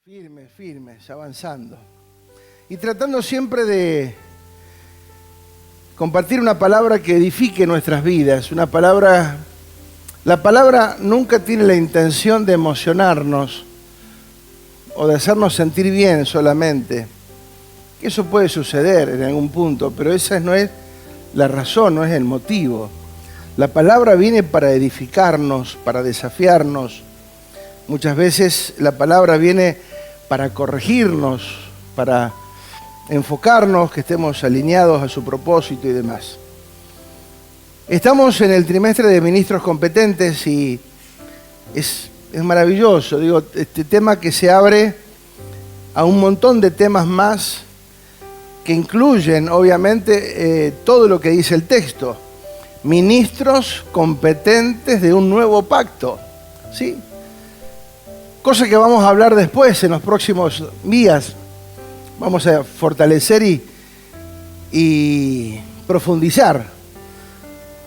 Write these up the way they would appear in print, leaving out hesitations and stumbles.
Firmes, avanzando. Y tratando siempre de compartir una palabra que edifique nuestras vidas. La palabra nunca tiene la intención de emocionarnos o de hacernos sentir bien solamente. Eso puede suceder en algún punto, pero esa no es la razón, no es el motivo. La palabra viene para edificarnos, para desafiarnos. Muchas veces la palabra viene para corregirnos, para enfocarnos, que estemos alineados a su propósito y demás. Estamos en el trimestre de ministros competentes y es maravilloso, este tema que se abre a un montón de temas más que incluyen, obviamente, todo lo que dice el texto. Ministros competentes de un nuevo pacto, ¿sí? Cosa que vamos a hablar después, en los próximos días. Vamos a fortalecer y profundizar,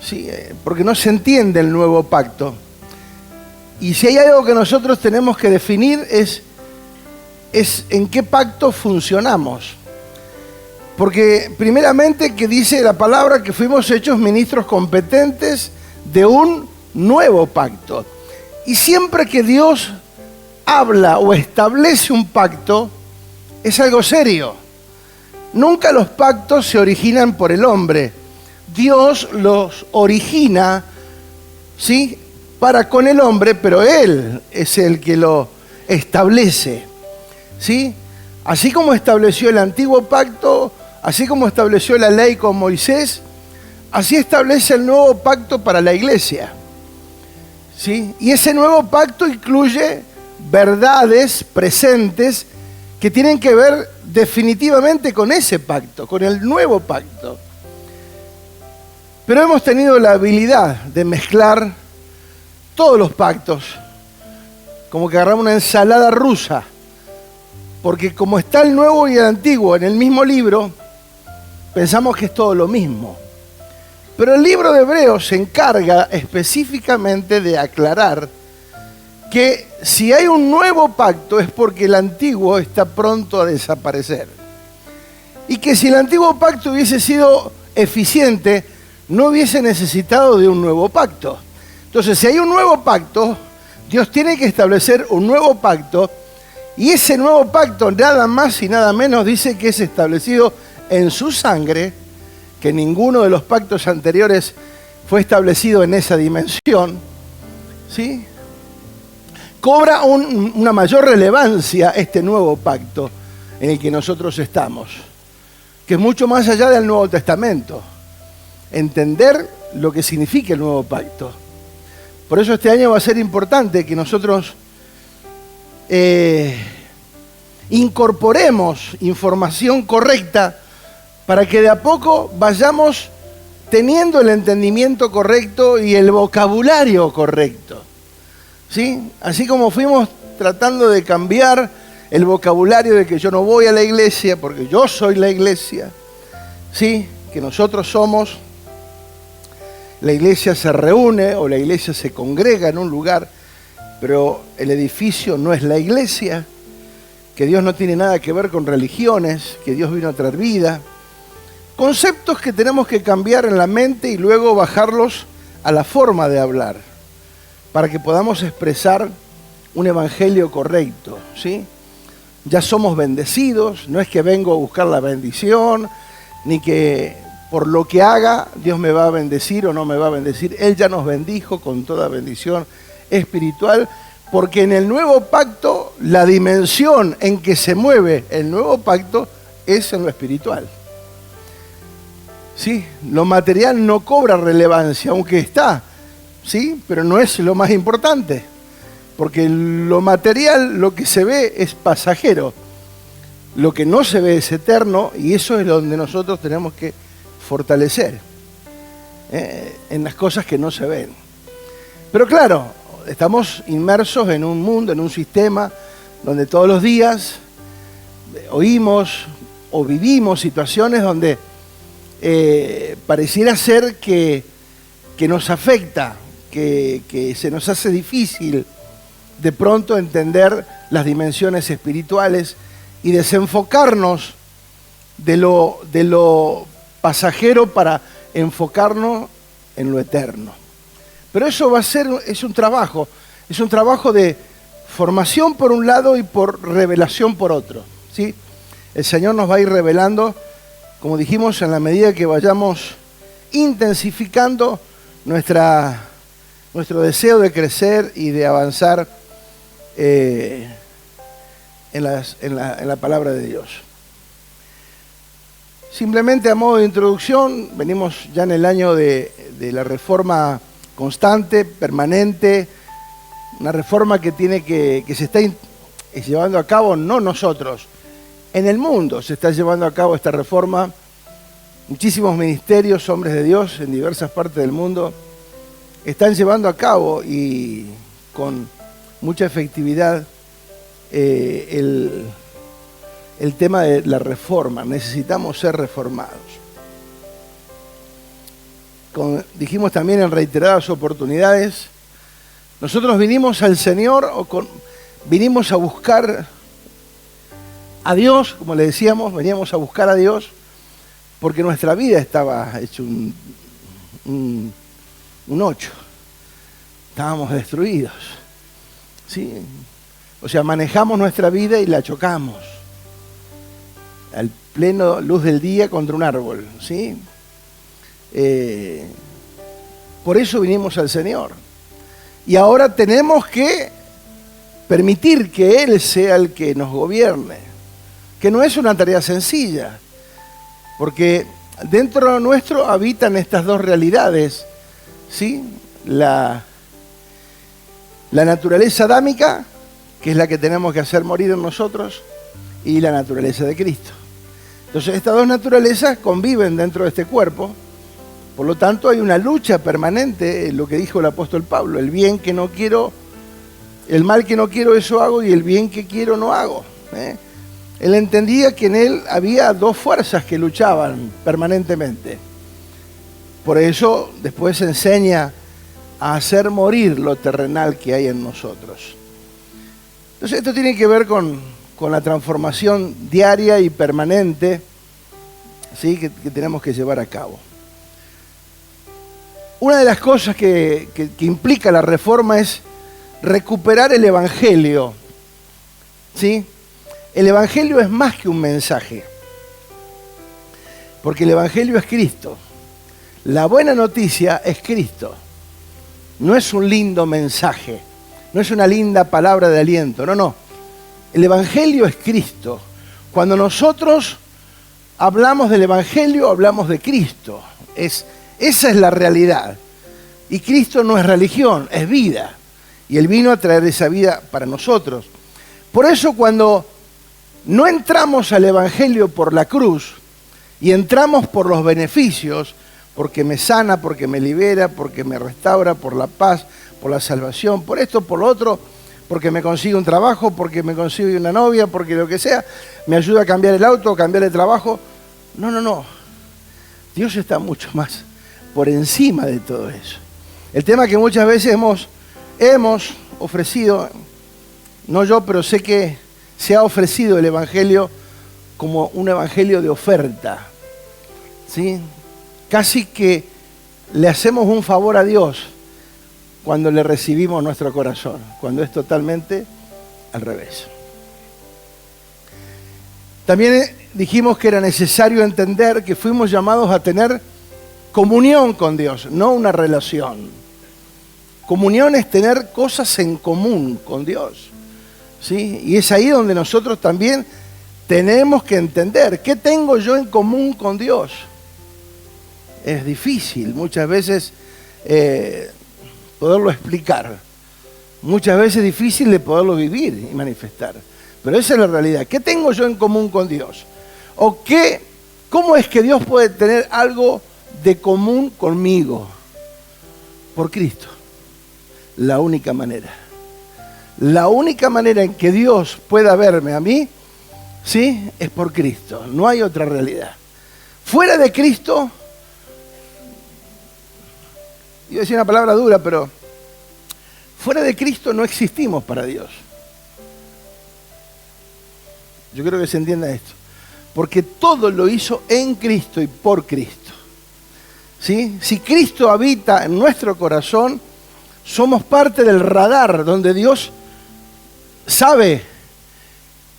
¿sí? Porque no se entiende el nuevo pacto. Y si hay algo que nosotros tenemos que definir es en qué pacto funcionamos. Porque primeramente que dice la palabra que fuimos hechos ministros competentes de un nuevo pacto. Y siempre que Dios habla o establece un pacto, es algo serio. Nunca los pactos se originan por el hombre. Dios los origina, ¿sí?, para con el hombre, pero Él es el que lo establece, ¿sí? Así como estableció el antiguo pacto, así como estableció la ley con Moisés, así establece el nuevo pacto para la iglesia, ¿sí? Y ese nuevo pacto incluye verdades presentes que tienen que ver definitivamente con ese pacto, con el nuevo pacto. Pero hemos tenido la habilidad de mezclar todos los pactos, como que agarramos una ensalada rusa, porque como está el nuevo y el antiguo en el mismo libro, pensamos que es todo lo mismo. Pero el libro de Hebreos se encarga específicamente de aclarar que si hay un nuevo pacto es porque el antiguo está pronto a desaparecer. Y que si el antiguo pacto hubiese sido eficiente, no hubiese necesitado de un nuevo pacto. Entonces, si hay un nuevo pacto, Dios tiene que establecer un nuevo pacto, y ese nuevo pacto nada más y nada menos dice que es establecido en su sangre, que ninguno de los pactos anteriores fue establecido en esa dimensión, ¿sí? Cobra una mayor relevancia este nuevo pacto en el que nosotros estamos, que es mucho más allá del Nuevo Testamento. Entender lo que significa el nuevo pacto. Por eso este año va a ser importante que nosotros incorporemos información correcta para que de a poco vayamos teniendo el entendimiento correcto y el vocabulario correcto, ¿sí? Así como fuimos tratando de cambiar el vocabulario de que yo no voy a la iglesia porque yo soy la iglesia, ¿sí? Que nosotros somos, la iglesia se reúne o la iglesia se congrega en un lugar, pero el edificio no es la iglesia, que Dios no tiene nada que ver con religiones, que Dios vino a traer vida. Conceptos que tenemos que cambiar en la mente y luego bajarlos a la forma de hablar, para que podamos expresar un evangelio correcto, ¿sí? Ya somos bendecidos, no es que vengo a buscar la bendición, ni que por lo que haga Dios me va a bendecir o no me va a bendecir. Él ya nos bendijo con toda bendición espiritual, porque en el nuevo pacto, la dimensión en que se mueve el nuevo pacto es en lo espiritual. ¿Sí? Lo material no cobra relevancia, aunque está, ¿sí? Pero no es lo más importante, porque lo material, lo que se ve es pasajero, lo que no se ve es eterno, y eso es donde nosotros tenemos que fortalecer, en las cosas que no se ven. Pero claro, estamos inmersos en un mundo, en un sistema donde todos los días oímos o vivimos situaciones donde pareciera ser que nos afecta, que se nos hace difícil de pronto entender las dimensiones espirituales y desenfocarnos de lo pasajero para enfocarnos en lo eterno. Pero eso es un trabajo de formación por un lado y por revelación por otro, ¿sí? El Señor nos va a ir revelando, como dijimos, en la medida que vayamos intensificando nuestro deseo de crecer y de avanzar en la palabra de Dios. Simplemente a modo de introducción, venimos ya en el año de la reforma constante, permanente, una reforma que se está llevando a cabo, no nosotros, en el mundo se está llevando a cabo esta reforma. Muchísimos ministerios, hombres de Dios en diversas partes del mundo están llevando a cabo y con mucha efectividad el tema de la reforma. Necesitamos ser reformados. Como dijimos también en reiteradas oportunidades, nosotros vinimos al Señor vinimos a buscar a Dios, como le decíamos, veníamos a buscar a Dios porque nuestra vida estaba hecho un 8. Estábamos destruidos, ¿sí? O sea, manejamos nuestra vida y la chocamos al pleno luz del día contra un árbol, ¿sí? Por eso vinimos al Señor. Y ahora tenemos que permitir que Él sea el que nos gobierne, que no es una tarea sencilla, porque dentro nuestro habitan estas dos realidades, ¿sí? La naturaleza adámica, que es la que tenemos que hacer morir en nosotros, y la naturaleza de Cristo. Entonces estas dos naturalezas conviven dentro de este cuerpo. Por lo tanto, hay una lucha permanente, lo que dijo el apóstol Pablo: el bien que no quiero, el mal que no quiero, eso hago, y el bien que quiero no hago. Él entendía que en él había dos fuerzas que luchaban permanentemente. Por eso después enseña a hacer morir lo terrenal que hay en nosotros. Entonces esto tiene que ver con la transformación diaria y permanente, ¿sí? que tenemos que llevar a cabo. Una de las cosas que implica la reforma es recuperar el Evangelio, ¿sí? El Evangelio es más que un mensaje, porque el Evangelio es Cristo. La buena noticia es Cristo. No es un lindo mensaje, no es una linda palabra de aliento, no. El Evangelio es Cristo. Cuando nosotros hablamos del Evangelio, hablamos de Cristo. Esa es la realidad. Y Cristo no es religión, es vida. Y Él vino a traer esa vida para nosotros. Por eso cuando no entramos al Evangelio por la cruz y entramos por los beneficios, porque me sana, porque me libera, porque me restaura, por la paz, por la salvación, por esto, por lo otro, porque me consigue un trabajo, porque me consigue una novia, porque lo que sea, me ayuda a cambiar el auto, a cambiar el trabajo. No. Dios está mucho más por encima de todo eso. El tema que muchas veces hemos ofrecido, no yo, pero sé que se ha ofrecido el Evangelio como un Evangelio de oferta, ¿sí? Casi que le hacemos un favor a Dios cuando le recibimos nuestro corazón, cuando es totalmente al revés. También dijimos que era necesario entender que fuimos llamados a tener comunión con Dios, no una relación. Comunión es tener cosas en común con Dios, ¿sí? Y es ahí donde nosotros también tenemos que entender, ¿qué tengo yo en común con Dios? Es difícil muchas veces poderlo explicar. Muchas veces es difícil de poderlo vivir y manifestar. Pero esa es la realidad. ¿Qué tengo yo en común con Dios? ¿O cómo es que Dios puede tener algo de común conmigo? Por Cristo. La única manera. La única manera en que Dios pueda verme a mí, ¿sí? Es por Cristo. No hay otra realidad. Fuera de Cristo, iba a decir una palabra dura, pero fuera de Cristo no existimos para Dios. Yo quiero que se entienda esto. Porque todo lo hizo en Cristo y por Cristo. ¿Sí? Si Cristo habita en nuestro corazón, somos parte del radar donde Dios sabe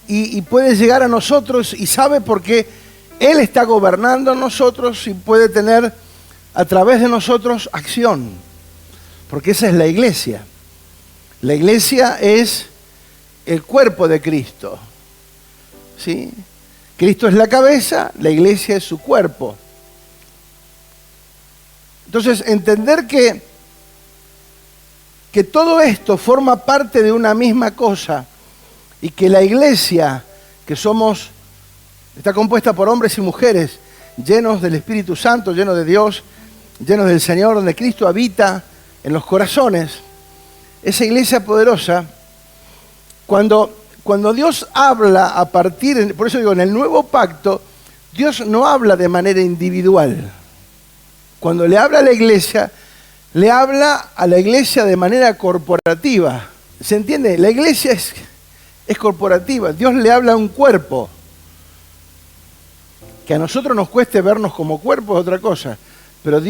y puede llegar a nosotros y sabe porque Él está gobernando en nosotros y puede tener a través de nosotros acción. Porque esa es la iglesia. La iglesia es el cuerpo de Cristo. ¿Sí? Cristo es la cabeza, la iglesia es su cuerpo. Entonces, entender que todo esto forma parte de una misma cosa y que la iglesia, que está compuesta por hombres y mujeres llenos del Espíritu Santo, llenos de Dios, llenos del Señor, donde Cristo habita en los corazones, esa iglesia poderosa, cuando Dios habla por eso digo, en el nuevo pacto, Dios no habla de manera individual. Cuando le habla a la iglesia, le habla a la iglesia de manera corporativa. ¿Se entiende? La iglesia es corporativa. Dios le habla a un cuerpo. Que a nosotros nos cueste vernos como cuerpo es otra cosa. Pero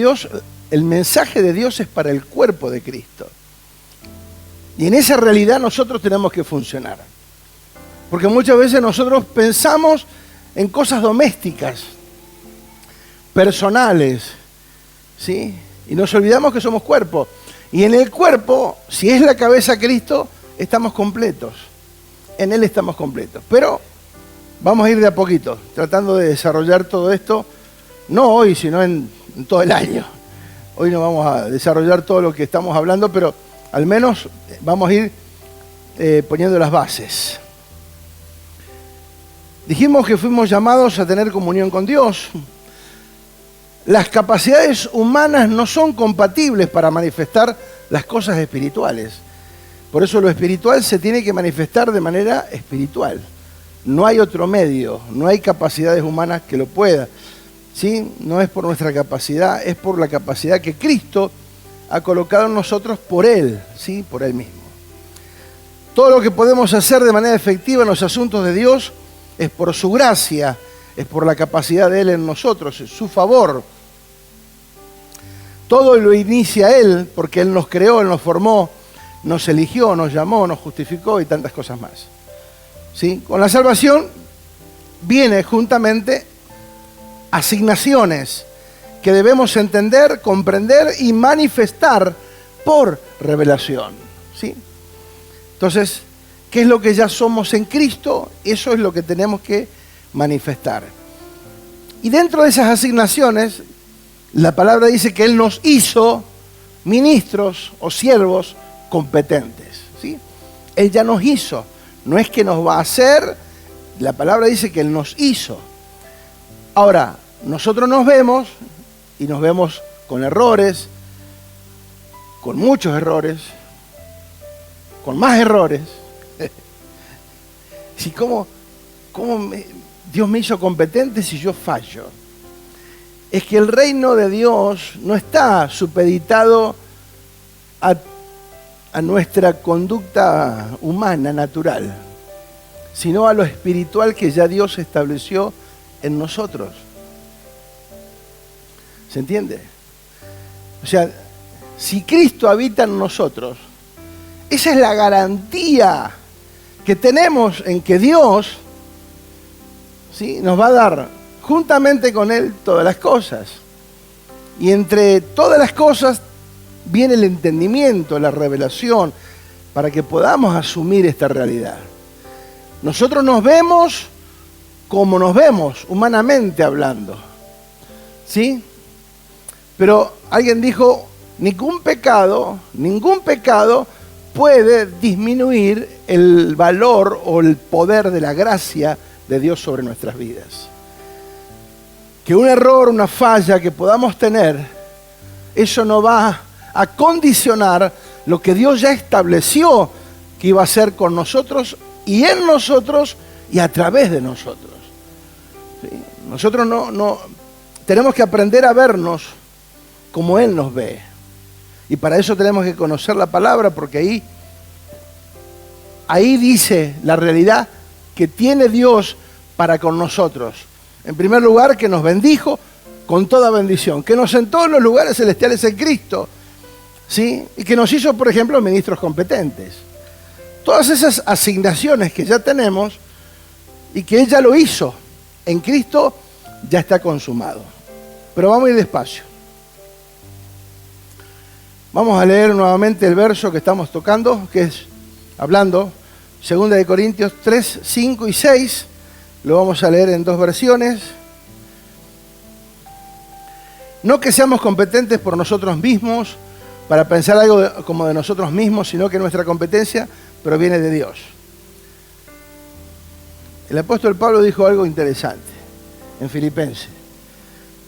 el mensaje de Dios es para el cuerpo de Cristo. Y en esa realidad nosotros tenemos que funcionar. Porque muchas veces nosotros pensamos en cosas domésticas, personales, ¿sí? Y nos olvidamos que somos cuerpo. Y en el cuerpo, si es la cabeza Cristo, estamos completos. En Él estamos completos. Pero vamos a ir de a poquito, tratando de desarrollar todo esto, no hoy, sino en todo el año. Hoy no vamos a desarrollar todo lo que estamos hablando, pero al menos vamos a ir poniendo las bases. Dijimos que fuimos llamados a tener comunión con Dios. Las capacidades humanas no son compatibles para manifestar las cosas espirituales. Por eso lo espiritual se tiene que manifestar de manera espiritual. No hay otro medio, no hay capacidades humanas que lo puedan. ¿Sí? No es por nuestra capacidad, es por la capacidad que Cristo ha colocado en nosotros por Él, ¿sí? Por Él mismo. Todo lo que podemos hacer de manera efectiva en los asuntos de Dios es por su gracia, es por la capacidad de Él en nosotros, es su favor. Todo lo inicia Él, porque Él nos creó, Él nos formó, nos eligió, nos llamó, nos justificó y tantas cosas más. ¿Sí? Con la salvación viene juntamente asignaciones que debemos entender, comprender y manifestar por revelación. ¿Sí? Entonces, ¿qué es lo que ya somos en Cristo? Eso es lo que tenemos que manifestar. Y dentro de esas asignaciones, la palabra dice que Él nos hizo ministros o siervos competentes. ¿Sí? Él ya nos hizo. No es que nos va a hacer, la palabra dice que Él nos hizo. Ahora, nosotros nos vemos, y nos vemos con errores, con muchos errores, con más errores. ¿Sí? ¿Cómo Dios me hizo competente si yo fallo? Es que el reino de Dios no está supeditado a nuestra conducta humana, natural, sino a lo espiritual que ya Dios estableció en nosotros. ¿Se entiende? O sea, si Cristo habita en nosotros, esa es la garantía que tenemos en que Dios, ¿sí?, nos va a dar juntamente con Él todas las cosas. Y entre todas las cosas viene el entendimiento, la revelación, para que podamos asumir esta realidad. Nosotros nos vemos como nos vemos, humanamente hablando. ¿Sí? Pero alguien dijo, ningún pecado puede disminuir el valor o el poder de la gracia de Dios sobre nuestras vidas. Que un error, una falla que podamos tener, eso no va a condicionar lo que Dios ya estableció que iba a hacer con nosotros y en nosotros y a través de nosotros. ¿Sí? Nosotros no tenemos que aprender a vernos como Él nos ve. Y para eso tenemos que conocer la palabra, porque ahí dice la realidad que tiene Dios para con nosotros. En primer lugar, que nos bendijo con toda bendición, que nos sentó en los lugares celestiales en Cristo, ¿sí? Y que nos hizo, por ejemplo, ministros competentes. Todas esas asignaciones que ya tenemos y que Él ya lo hizo en Cristo, ya está consumado. Pero vamos a ir despacio. Vamos a leer nuevamente el verso que estamos tocando, que es hablando, 2 Corintios 3, 5 y 6. Lo vamos a leer en dos versiones. No que seamos competentes por nosotros mismos, para pensar algo como de nosotros mismos, sino que nuestra competencia proviene de Dios. El apóstol Pablo dijo algo interesante en Filipenses.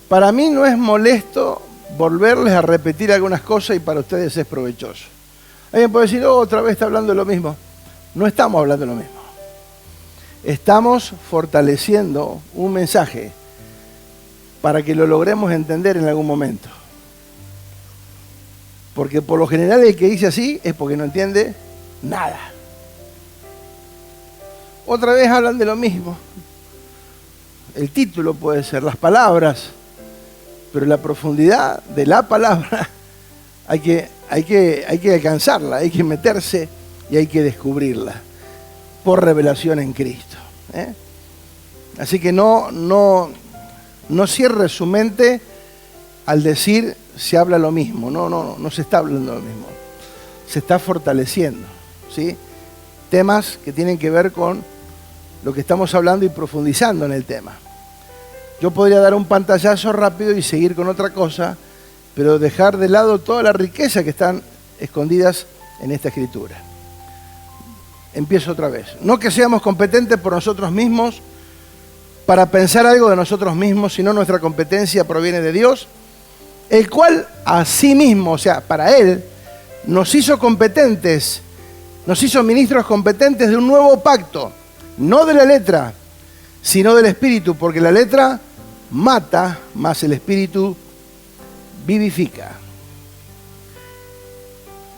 Para mí no es molesto volverles a repetir algunas cosas y para ustedes es provechoso. Alguien puede decir, otra vez está hablando de lo mismo. No estamos hablando de lo mismo. Estamos fortaleciendo un mensaje para que lo logremos entender en algún momento. Porque por lo general el que dice así es porque no entiende nada. Otra vez hablan de lo mismo. El título puede ser, las palabras, pero la profundidad de la palabra hay que alcanzarla, hay que meterse y hay que descubrirla por revelación en Cristo. Así que no cierre su mente al decir se habla lo mismo. No se está hablando lo mismo. Se está fortaleciendo, ¿sí? Temas que tienen que ver con lo que estamos hablando y profundizando en el tema. Yo podría dar un pantallazo rápido y seguir con otra cosa, pero dejar de lado toda la riqueza que están escondidas en esta escritura. Empiezo otra vez. No que seamos competentes por nosotros mismos para pensar algo de nosotros mismos, sino nuestra competencia proviene de Dios, el cual a sí mismo, o sea, para Él, nos hizo competentes, nos hizo ministros competentes de un nuevo pacto, no de la letra, sino del Espíritu, porque la letra mata, mas el Espíritu vivifica.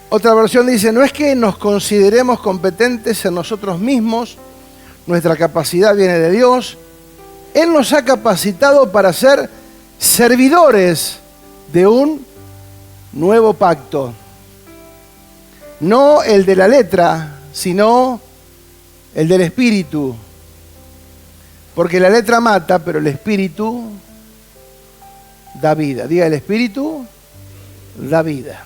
Otra versión dice, no es que nos consideremos competentes en nosotros mismos, nuestra capacidad viene de Dios. Él nos ha capacitado para ser servidores de un nuevo pacto. No el de la letra, sino el del Espíritu. Porque la letra mata, pero el Espíritu da vida. Diga, el Espíritu da vida.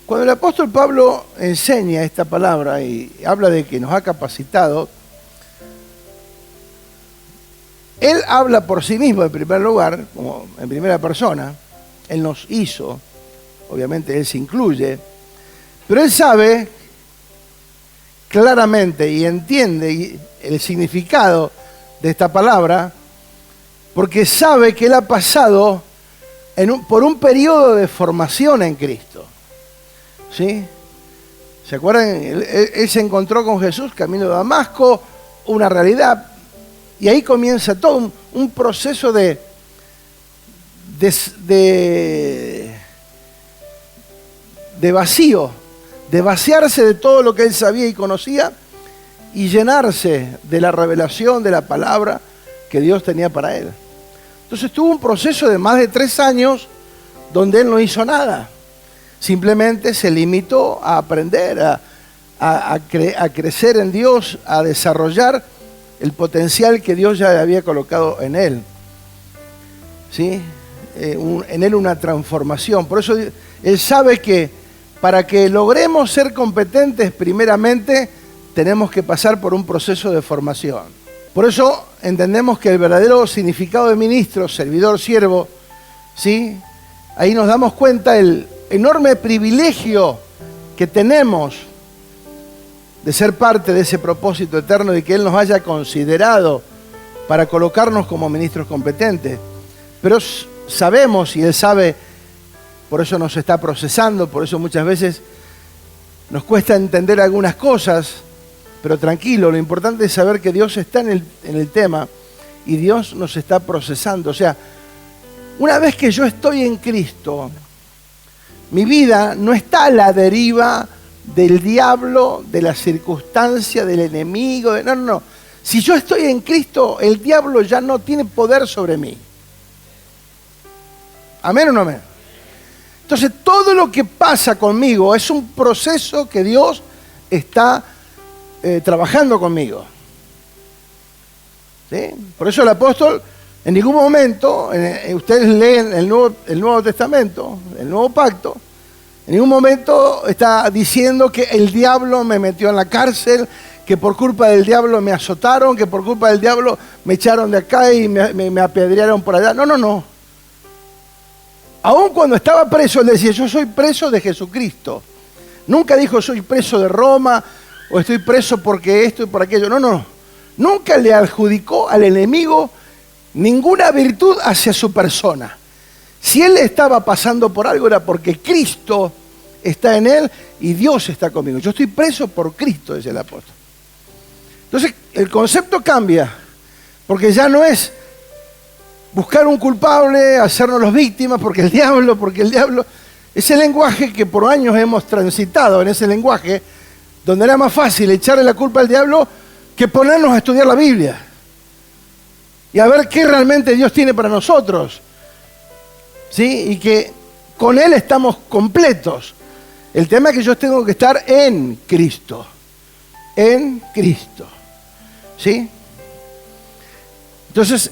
Cuando el apóstol Pablo enseña esta palabra y habla de que nos ha capacitado, él habla por sí mismo en primer lugar, como en primera persona. Él nos hizo, obviamente él se incluye, pero él sabe claramente y entiende el significado de esta palabra, porque sabe que él ha pasado por un periodo de formación en Cristo. ¿Sí? ¿Se acuerdan? Él se encontró con Jesús camino de Damasco, una realidad, y ahí comienza todo un proceso de vacío, de vaciarse de todo lo que él sabía y conocía y llenarse de la revelación de la palabra que Dios tenía para él. Entonces tuvo un proceso de más de 3 años donde él no hizo nada. Simplemente se limitó a aprender, a crecer en Dios, a desarrollar el potencial que Dios ya había colocado en él. ¿Sí? En él una transformación. Por eso él sabe que para que logremos ser competentes, primeramente tenemos que pasar por un proceso de formación. Por eso entendemos que el verdadero significado de ministro, servidor, siervo, ¿sí? Ahí nos damos cuenta el enorme privilegio que tenemos de ser parte de ese propósito eterno y que Él nos haya considerado para colocarnos como ministros competentes. Pero sabemos, y Él sabe, por eso nos está procesando, por eso muchas veces nos cuesta entender algunas cosas, pero tranquilo, lo importante es saber que Dios está en el tema y Dios nos está procesando. O sea, una vez que yo estoy en Cristo, Mi vida no está a la deriva del diablo, de la circunstancia, del enemigo. No. Si yo estoy en Cristo, el diablo ya no tiene poder sobre mí. ¿Amén o no amén? Entonces, todo lo que pasa conmigo es un proceso que Dios está trabajando conmigo. ¿Sí? Por eso el apóstol, en ningún momento, ustedes leen el Nuevo Testamento, el Nuevo Pacto, en ningún momento está diciendo que el diablo me metió en la cárcel, que por culpa del diablo me azotaron, que por culpa del diablo me echaron de acá y me apedrearon por allá. No. Aún cuando estaba preso, él decía, yo soy preso de Jesucristo. Nunca dijo, soy preso de Roma, o estoy preso porque esto y por aquello. No. Nunca le adjudicó al enemigo ninguna virtud hacia su persona. Si él estaba pasando por algo era porque Cristo está en él y Dios está conmigo. Yo estoy preso por Cristo, dice el apóstol. Entonces el concepto cambia, porque ya no es buscar un culpable, hacernos los víctimas, porque el diablo, ese lenguaje que por años hemos transitado en ese lenguaje, donde era más fácil echarle la culpa al diablo que ponernos a estudiar la Biblia y a ver qué realmente Dios tiene para nosotros, ¿sí? Y que con Él estamos completos. El tema es que yo tengo que estar en Cristo, ¿sí? Entonces,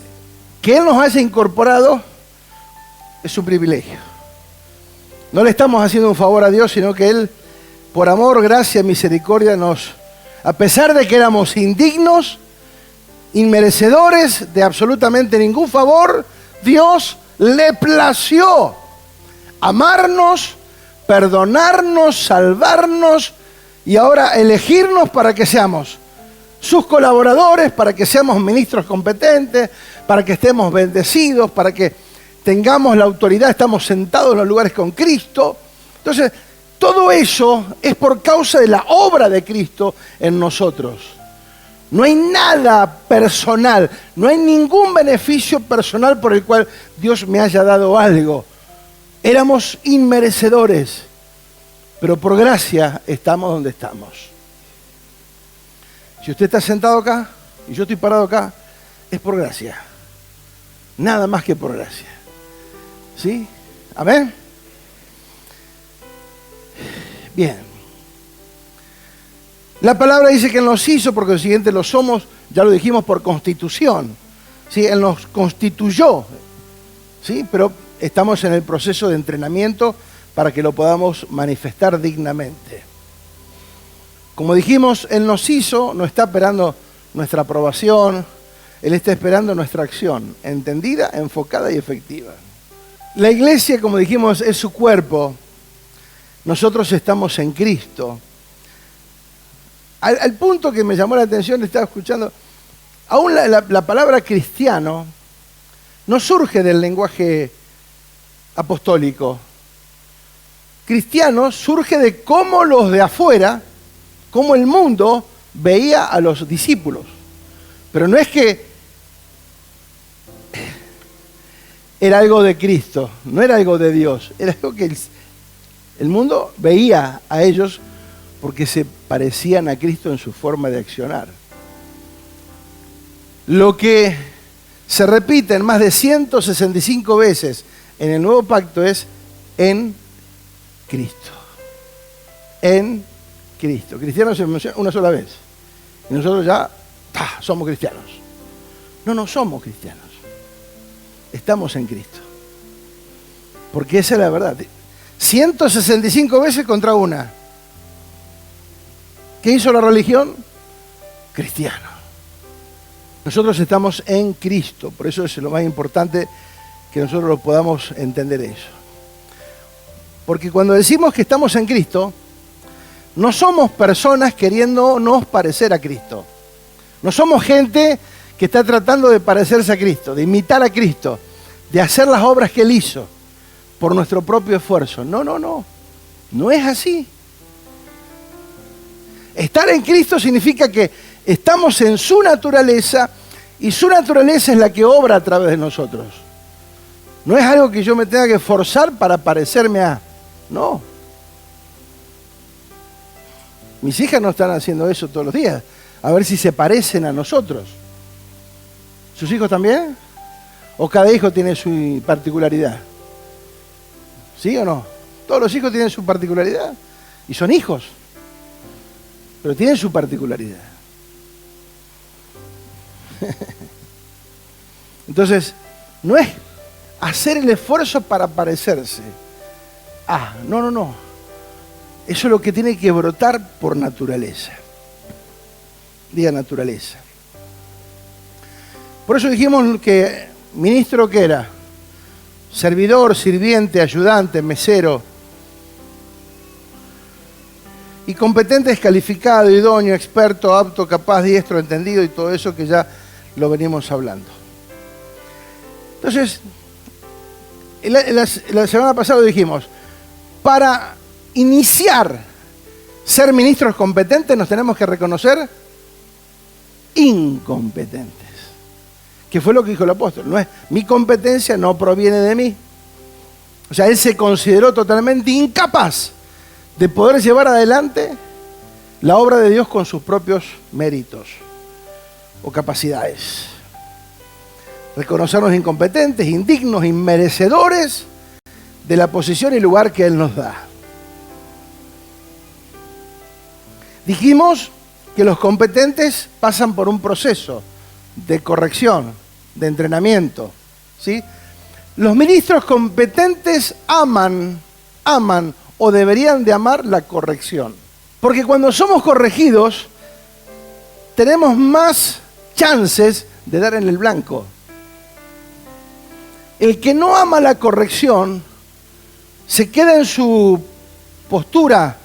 que Él nos haya incorporado es un privilegio. No le estamos haciendo un favor a Dios, sino que Él, por amor, gracia, misericordia, a pesar de que éramos indignos, inmerecedores de absolutamente ningún favor, Dios le plació amarnos, perdonarnos, salvarnos y ahora elegirnos para que seamos sus colaboradores, para que seamos ministros competentes, para que estemos bendecidos, para que tengamos la autoridad, estamos sentados en los lugares con Cristo. Entonces, todo eso es por causa de la obra de Cristo en nosotros. No hay nada personal, no hay ningún beneficio personal por el cual Dios me haya dado algo. Éramos inmerecedores, pero por gracia estamos donde estamos. Si usted está sentado acá y yo estoy parado acá, es por gracia. Nada más que por gracia. ¿Sí? ¿Amén? Bien. La palabra dice que Él nos hizo, por consiguiente lo somos, ya lo dijimos, por constitución. ¿Sí? Él nos constituyó, ¿sí? Pero estamos en el proceso de entrenamiento para que lo podamos manifestar dignamente. Como dijimos, Él nos hizo, no está esperando nuestra aprobación, Él está esperando nuestra acción, entendida, enfocada y efectiva. La iglesia, como dijimos, es su cuerpo. Nosotros estamos en Cristo. Al punto que me llamó la atención, estaba escuchando, aún la palabra cristiano no surge del lenguaje apostólico. Cristiano surge de cómo los de afuera, cómo el mundo veía a los discípulos. Pero no es que era algo de Cristo, no era algo de Dios, era algo que el mundo veía a ellos porque se parecían a Cristo en su forma de accionar. Lo que se repite en más de 165 veces en el Nuevo Pacto es en Cristo. En Cristo. Cristianos se menciona una sola vez. Y nosotros ya somos cristianos. No somos cristianos. Estamos en Cristo. Porque esa es la verdad. 165 veces contra una. ¿Qué hizo la religión? Cristiano. Nosotros estamos en Cristo. Por eso es lo más importante que nosotros lo podamos entender eso. Porque cuando decimos que estamos en Cristo, no somos personas queriéndonos parecer a Cristo. No somos gente que está tratando de parecerse a Cristo, de imitar a Cristo, de hacer las obras que Él hizo por nuestro propio esfuerzo. No. No es así. Estar en Cristo significa que estamos en su naturaleza y su naturaleza es la que obra a través de nosotros. No es algo que yo me tenga que forzar para parecerme a. No. Mis hijas no están haciendo eso todos los días. A ver si se parecen a nosotros. ¿Sus hijos también? ¿O cada hijo tiene su particularidad? ¿Sí o no? Todos los hijos tienen su particularidad. Y son hijos. Pero tienen su particularidad. Entonces, no es hacer el esfuerzo para parecerse. No. Eso es lo que tiene que brotar por naturaleza. Diga naturaleza. Por eso dijimos que ministro, ¿qué era? Servidor, sirviente, ayudante, mesero. Y competente es calificado, idóneo, experto, apto, capaz, diestro, entendido y todo eso que ya lo venimos hablando. Entonces, la semana pasada dijimos, para iniciar ser ministros competentes nos tenemos que reconocer incompetentes. Que fue lo que dijo el apóstol. No es, mi competencia no proviene de mí. O sea, él se consideró totalmente incapaz de poder llevar adelante la obra de Dios con sus propios méritos o capacidades. Reconocernos incompetentes, indignos, inmerecedores de la posición y lugar que Él nos da. Dijimos que los competentes pasan por un proceso de corrección, de entrenamiento, ¿sí? Los ministros competentes aman o deberían de amar la corrección. Porque cuando somos corregidos, tenemos más chances de dar en el blanco. El que no ama la corrección se queda en su postura,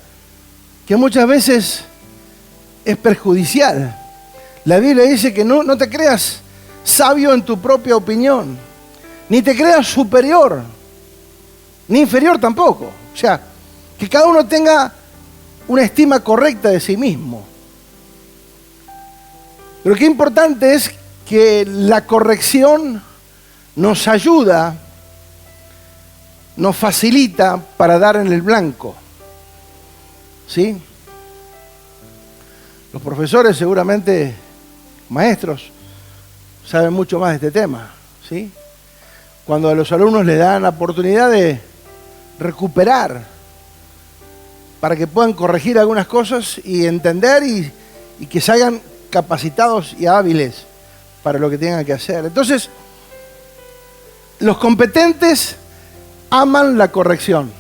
que muchas veces es perjudicial. La Biblia dice que no te creas sabio en tu propia opinión, ni te creas superior, ni inferior tampoco. O sea, que cada uno tenga una estima correcta de sí mismo. Pero qué importante es que la corrección nos ayuda, nos facilita para dar en el blanco. ¿Sí? Los profesores, seguramente maestros, saben mucho más de este tema. ¿Sí? Cuando a los alumnos les dan la oportunidad de recuperar para que puedan corregir algunas cosas y entender y que salgan capacitados y hábiles para lo que tengan que hacer. Entonces, los competentes aman la corrección.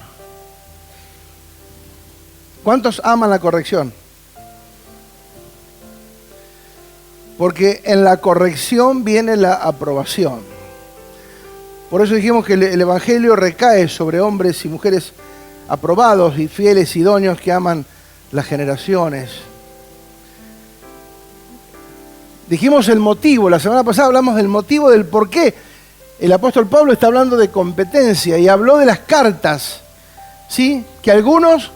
¿Cuántos aman la corrección? Porque en la corrección viene la aprobación. Por eso dijimos que el Evangelio recae sobre hombres y mujeres aprobados y fieles, idóneos, que aman las generaciones. Dijimos el motivo, la semana pasada hablamos del motivo del por qué el apóstol Pablo está hablando de competencia y habló de las cartas, ¿sí? Que algunos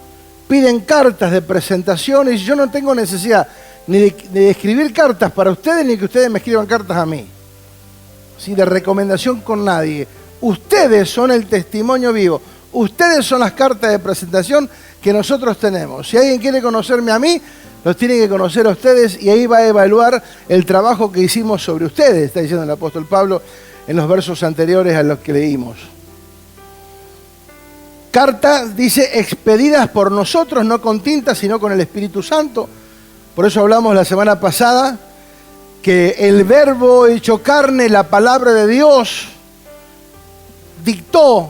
piden cartas de presentación y yo no tengo necesidad ni de escribir cartas para ustedes ni que ustedes me escriban cartas a mí, ¿sí? De recomendación con nadie. Ustedes son el testimonio vivo, ustedes son las cartas de presentación que nosotros tenemos. Si alguien quiere conocerme a mí, los tiene que conocer a ustedes y ahí va a evaluar el trabajo que hicimos sobre ustedes, está diciendo el apóstol Pablo en los versos anteriores a los que leímos. Cartas, dice, expedidas por nosotros, no con tinta, sino con el Espíritu Santo. Por eso hablamos la semana pasada que el verbo hecho carne, la palabra de Dios, dictó.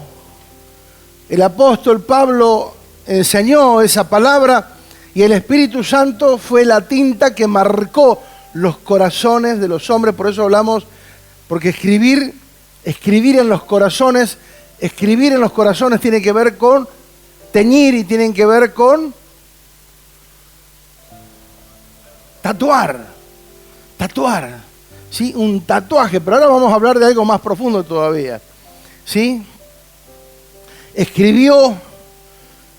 El apóstol Pablo enseñó esa palabra y el Espíritu Santo fue la tinta que marcó los corazones de los hombres. Por eso hablamos, porque escribir en los corazones tiene que ver con teñir y tienen que ver con tatuar, ¿sí? Un tatuaje, pero ahora vamos a hablar de algo más profundo todavía, ¿sí? Escribió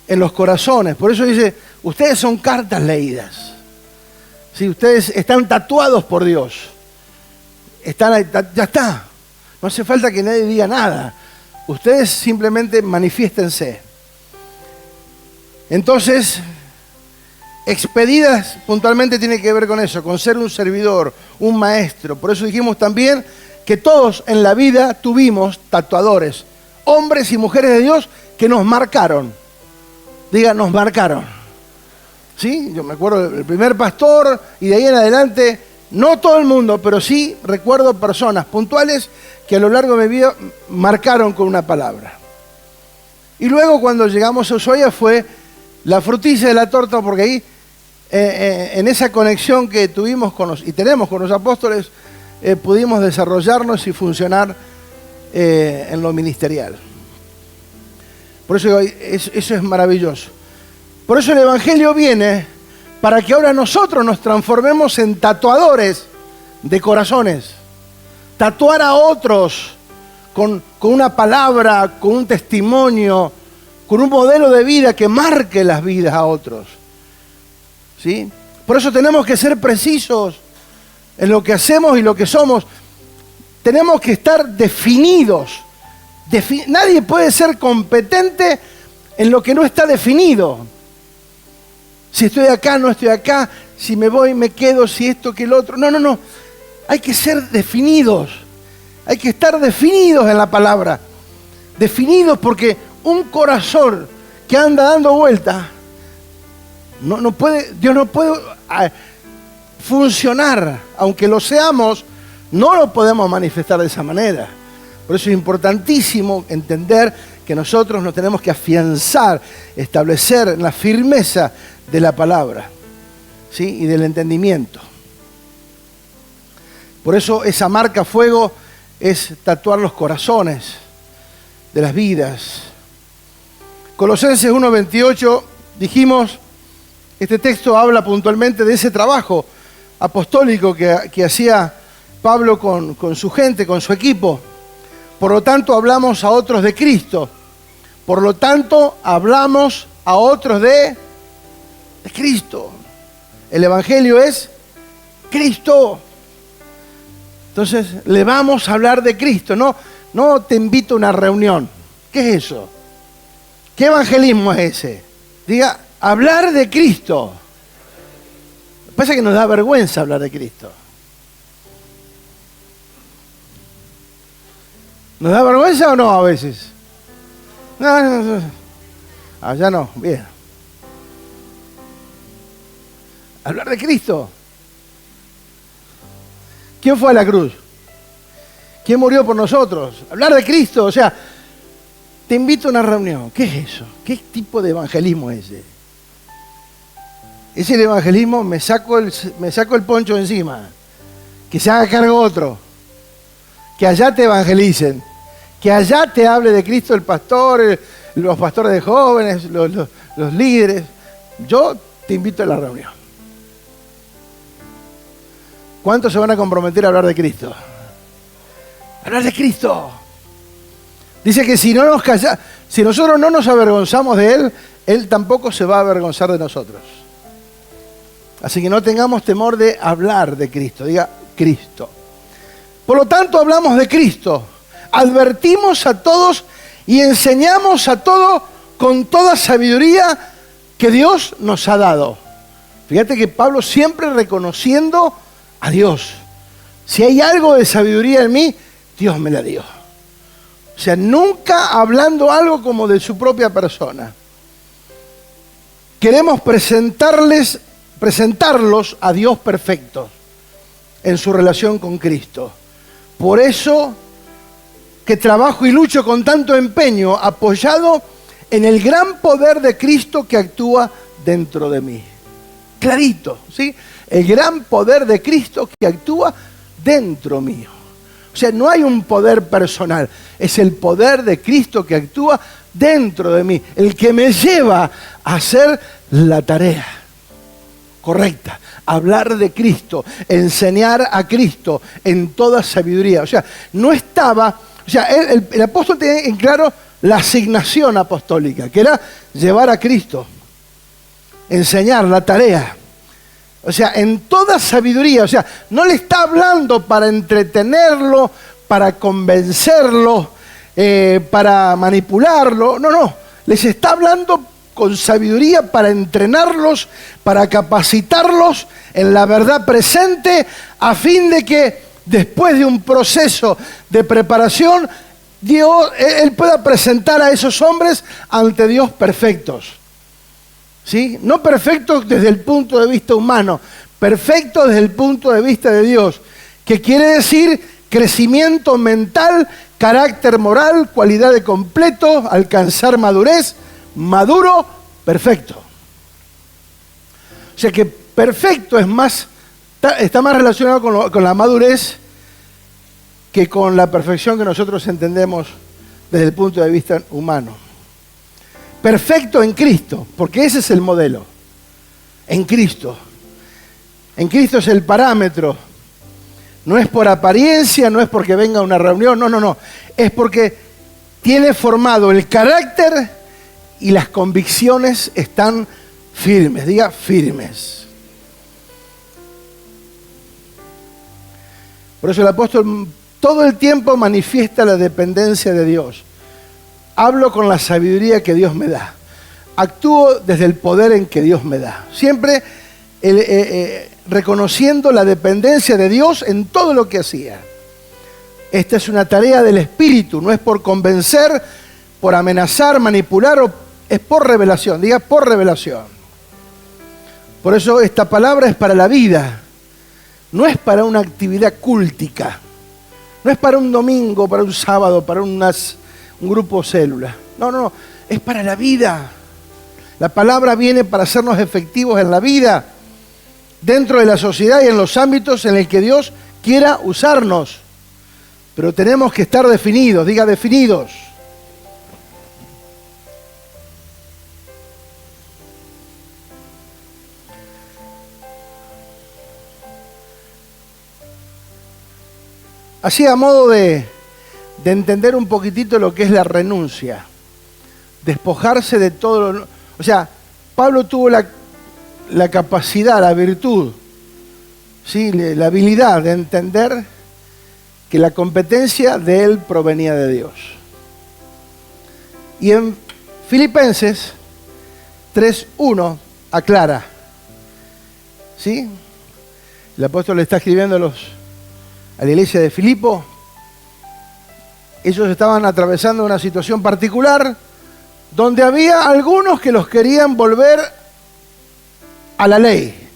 en los corazones, por eso dice, ustedes son cartas leídas, ¿sí? Ustedes están tatuados por Dios, ya está, no hace falta que nadie diga nada, ustedes simplemente manifiéstense. Entonces, expedidas puntualmente tiene que ver con eso, con ser un servidor, un maestro. Por eso dijimos también que todos en la vida tuvimos tatuadores, hombres y mujeres de Dios que nos marcaron. Diga, nos marcaron. ¿Sí? Yo me acuerdo del primer pastor y de ahí en adelante, no todo el mundo, pero sí recuerdo personas puntuales que a lo largo de mi vida marcaron con una palabra. Y luego cuando llegamos a Ushuaia fue la frutilla de la torta, porque ahí en esa conexión que tuvimos y tenemos con los apóstoles, pudimos desarrollarnos y funcionar en lo ministerial. Por eso eso es maravilloso. Por eso el Evangelio viene para que ahora nosotros nos transformemos en tatuadores de corazones. Tatuar a otros con una palabra, con un testimonio, con un modelo de vida que marque las vidas a otros. ¿Sí? Por eso tenemos que ser precisos en lo que hacemos y lo que somos. Tenemos que estar definidos. Nadie puede ser competente en lo que no está definido. Si estoy acá, no estoy acá, si me voy, me quedo, si esto, que el otro. No. Hay que ser definidos. Hay que estar definidos en la palabra. Definidos porque un corazón que anda dando vueltas, Dios no puede funcionar. Aunque lo seamos, no lo podemos manifestar de esa manera. Por eso es importantísimo entender que nosotros nos tenemos que afianzar, establecer en la firmeza de la palabra, ¿sí? Y del entendimiento. Por eso esa marca fuego es tatuar los corazones de las vidas. Colosenses 1:28, dijimos, este texto habla puntualmente de ese trabajo apostólico que hacía Pablo con su gente, con su equipo. Por lo tanto, hablamos a otros de Cristo. Por lo tanto, hablamos a otros de Cristo. El Evangelio es Cristo. Entonces, le vamos a hablar de Cristo. No te invito a una reunión. ¿Qué es eso? ¿Qué evangelismo es ese? Diga, hablar de Cristo. Pasa que nos da vergüenza hablar de Cristo. ¿Nos da vergüenza o no a veces? No. Allá no, bien. Hablar de Cristo. ¿Quién fue a la cruz? ¿Quién murió por nosotros? Hablar de Cristo, o sea, te invito a una reunión. ¿Qué es eso? ¿Qué tipo de evangelismo es ese? Es el evangelismo, me saco el poncho encima, que se haga cargo otro, que allá te evangelicen, que allá te hable de Cristo el pastor, los pastores de jóvenes, los líderes. Yo te invito a la reunión. ¿Cuántos se van a comprometer a hablar de Cristo? Hablar de Cristo. Dice que si nosotros no nos avergonzamos de Él, Él tampoco se va a avergonzar de nosotros. Así que no tengamos temor de hablar de Cristo. Diga, Cristo. Por lo tanto, hablamos de Cristo. Advertimos a todos y enseñamos a todos con toda sabiduría que Dios nos ha dado. Fíjate que Pablo siempre reconociendo a Dios. Si hay algo de sabiduría en mí, Dios me la dio. O sea, nunca hablando algo como de su propia persona. Queremos presentarlos a Dios perfectos en su relación con Cristo. Por eso que trabajo y lucho con tanto empeño, apoyado en el gran poder de Cristo que actúa dentro de mí. Clarito, ¿sí? El gran poder de Cristo que actúa dentro mío. O sea, no hay un poder personal, es el poder de Cristo que actúa dentro de mí, el que me lleva a hacer la tarea correcta, hablar de Cristo, enseñar a Cristo en toda sabiduría. O sea, el apóstol tenía en claro la asignación apostólica, que era llevar a Cristo, enseñar la tarea. O sea, en toda sabiduría. O sea, no le está hablando para entretenerlo, para convencerlo, para manipularlo. No. Les está hablando con sabiduría para entrenarlos, para capacitarlos en la verdad presente, a fin de que después de un proceso de preparación, Él pueda presentar a esos hombres ante Dios perfectos. ¿Sí? No perfectos desde el punto de vista humano, perfectos desde el punto de vista de Dios, que quiere decir crecimiento mental, carácter moral, cualidad de completo, alcanzar madurez, maduro, perfecto. O sea que perfecto está más relacionado con la madurez que con la perfección que nosotros entendemos desde el punto de vista humano. Perfecto en Cristo, porque ese es el modelo. En Cristo. En Cristo es el parámetro. No es por apariencia, no es porque venga a una reunión, no. Es porque tiene formado el carácter y las convicciones están firmes. Diga firmes. Por eso el apóstol todo el tiempo manifiesta la dependencia de Dios. Hablo con la sabiduría que Dios me da. Actúo desde el poder en que Dios me da. Siempre reconociendo la dependencia de Dios en todo lo que hacía. Esta es una tarea del Espíritu, no es por convencer, por amenazar, manipular, es por revelación. Diga por revelación. Por eso esta palabra es para la vida, no es para una actividad cúltica, no es para un domingo, para un sábado, para un grupo célula. No, es para la vida. La palabra viene para hacernos efectivos en la vida, dentro de la sociedad y en los ámbitos en el que Dios quiera usarnos. Pero tenemos que estar definidos, diga definidos. Así a modo de entender un poquitito lo que es la renuncia, despojarse de todo. O sea, Pablo tuvo la capacidad, la virtud, ¿sí? La habilidad de entender que la competencia de él provenía de Dios. Y en Filipenses 3:1 aclara, ¿sí? El apóstol le está escribiendo a la iglesia de Filipo. Ellos estaban atravesando una situación particular donde había algunos que los querían volver a la ley,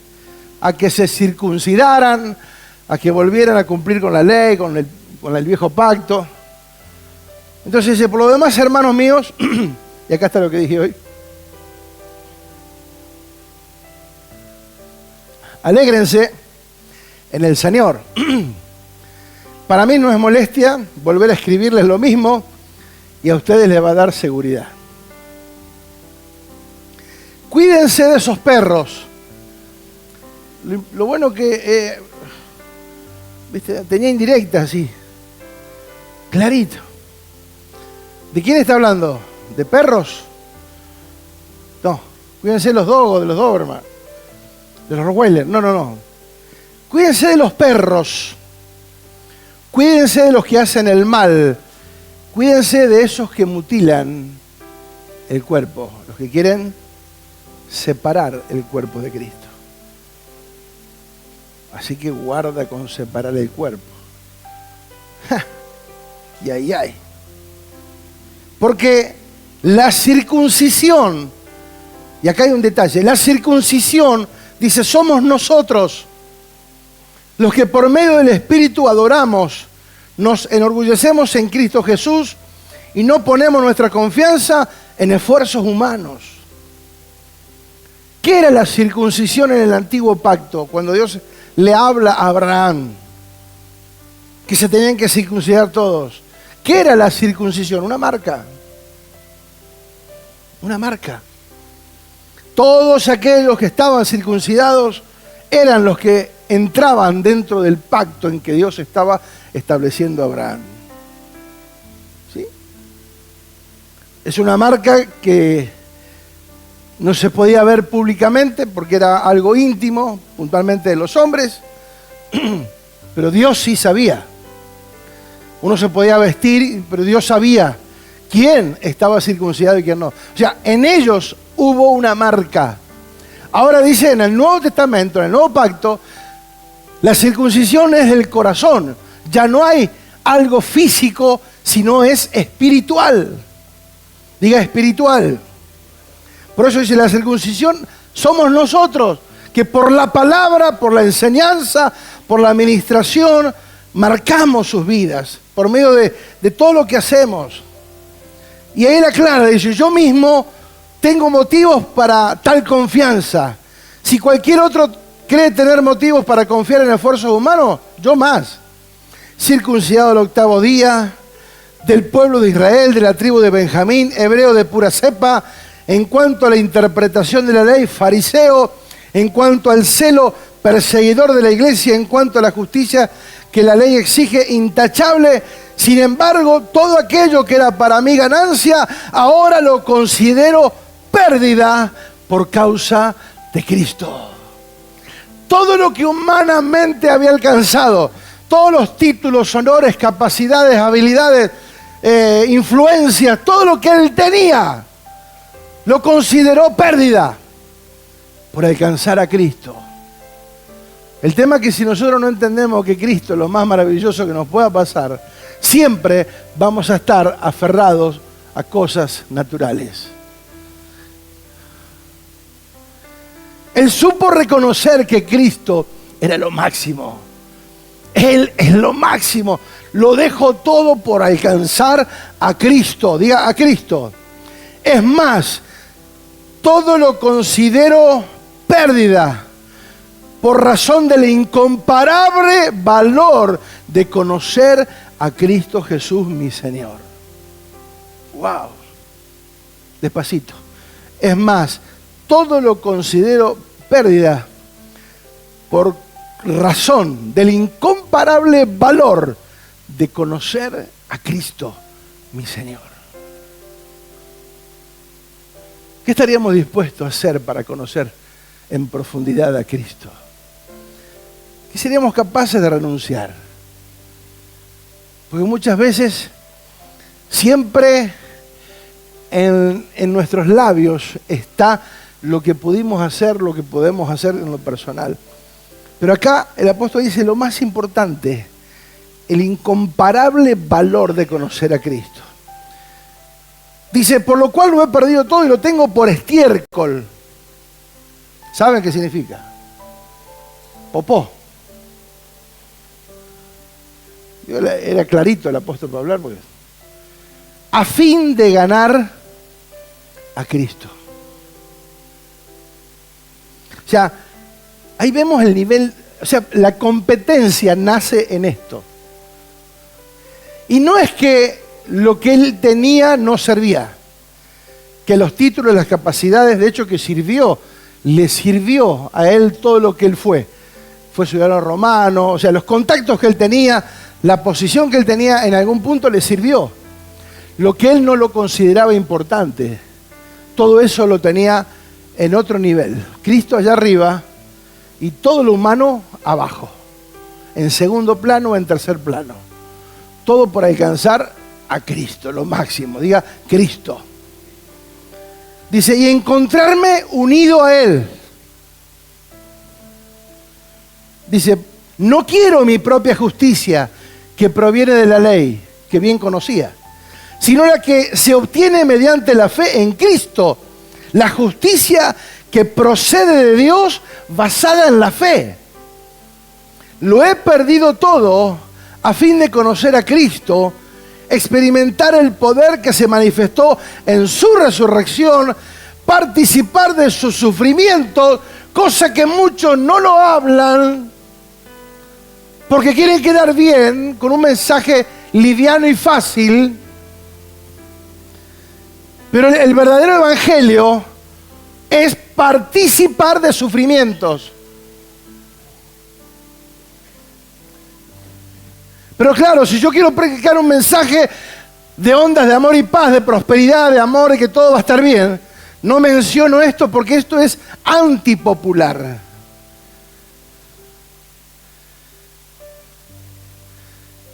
a que se circuncidaran, a que volvieran a cumplir con la ley, con el viejo pacto. Entonces dice, por lo demás, hermanos míos, y acá está lo que dije hoy, alégrense en el Señor. Para mí no es molestia volver a escribirles lo mismo y a ustedes les va a dar seguridad. Cuídense de esos perros. Lo bueno que ¿viste? Tenía indirectas así, clarito. ¿De quién está hablando? ¿De perros? No, cuídense de los dogos, de los Doberman, de los Rottweiler. No. Cuídense de los perros. Cuídense de los que hacen el mal. Cuídense de esos que mutilan el cuerpo, los que quieren separar el cuerpo de Cristo. Así que guarda con separar el cuerpo. Ay. Porque la circuncisión, y acá hay un detalle, la circuncisión, dice, somos nosotros los que por medio del Espíritu adoramos, nos enorgullecemos en Cristo Jesús y no ponemos nuestra confianza en esfuerzos humanos. ¿Qué era la circuncisión en el antiguo pacto? Cuando Dios le habla a Abraham, que se tenían que circuncidar todos. ¿Qué era la circuncisión? Una marca. Una marca. Todos aquellos que estaban circuncidados eran los que entraban dentro del pacto en que Dios estaba estableciendo a Abraham. ¿Sí? Es una marca que no se podía ver públicamente porque era algo íntimo, puntualmente de los hombres, pero Dios sí sabía. Uno se podía vestir, pero Dios sabía quién estaba circuncidado y quién no. O sea, en ellos hubo una marca. Ahora dice en el Nuevo Testamento, en el Nuevo Pacto, la circuncisión es del corazón. Ya no hay algo físico, sino es espiritual. Diga espiritual. Por eso dice la circuncisión somos nosotros, que por la palabra, por la enseñanza, por la administración, marcamos sus vidas, por medio de todo lo que hacemos. Y ahí la aclara, dice, yo mismo tengo motivos para tal confianza. Si cualquier otro cree tener motivos para confiar en esfuerzos humanos, yo más. Circuncidado al 8º día, del pueblo de Israel, de la tribu de Benjamín, hebreo de pura cepa, en cuanto a la interpretación de la ley, fariseo, en cuanto al celo, perseguidor de la iglesia, en cuanto a la justicia que la ley exige, intachable. Sin embargo, todo aquello que era para mí ganancia, ahora lo considero pérdida por causa de Cristo. Todo lo que humanamente había alcanzado, todos los títulos, honores, capacidades, habilidades, influencias, todo lo que él tenía, lo consideró pérdida por alcanzar a Cristo. El tema es que si nosotros no entendemos que Cristo es lo más maravilloso que nos pueda pasar, siempre vamos a estar aferrados a cosas naturales. Él supo reconocer que Cristo era lo máximo. Él es lo máximo. Lo dejó todo por alcanzar a Cristo. Diga, a Cristo. Es más, todo lo considero pérdida por razón del incomparable valor de conocer a Cristo Jesús, mi Señor. ¡Wow! Despacito. Es más, todo lo considero pérdida por razón del incomparable valor de conocer a Cristo, mi Señor. ¿Qué estaríamos dispuestos a hacer para conocer en profundidad a Cristo? ¿Qué seríamos capaces de renunciar? Porque muchas veces, siempre en nuestros labios está lo que pudimos hacer, lo que podemos hacer en lo personal. Pero acá el apóstol dice lo más importante, el incomparable valor de conocer a Cristo. Dice, por lo cual lo he perdido todo y lo tengo por estiércol. ¿Saben qué significa? Popó. Era clarito el apóstol para hablar, porque a fin de ganar a Cristo. O sea, ahí vemos el nivel, o sea, la competencia nace en esto. Y no es que lo que él tenía no servía, que los títulos, las capacidades, de hecho que sirvió, le sirvió a él todo lo que él fue. Fue ciudadano romano, o sea, los contactos que él tenía, la posición que él tenía en algún punto le sirvió. Lo que él no lo consideraba importante, todo eso lo tenía en otro nivel. Cristo allá arriba y todo lo humano abajo, en segundo plano o en tercer plano. Todo por alcanzar a Cristo, lo máximo. Diga Cristo. Dice, y encontrarme unido a Él. Dice, no quiero mi propia justicia que proviene de la ley, que bien conocía, sino la que se obtiene mediante la fe en Cristo, la justicia que procede de Dios basada en la fe. Lo he perdido todo a fin de conocer a Cristo, experimentar el poder que se manifestó en su resurrección, participar de sus sufrimientos, cosa que muchos no lo hablan, porque quieren quedar bien con un mensaje liviano y fácil. Pero el verdadero evangelio es participar de sufrimientos. Pero claro, si yo quiero predicar un mensaje de ondas de amor y paz, de prosperidad, de amor y que todo va a estar bien, no menciono esto porque esto es antipopular.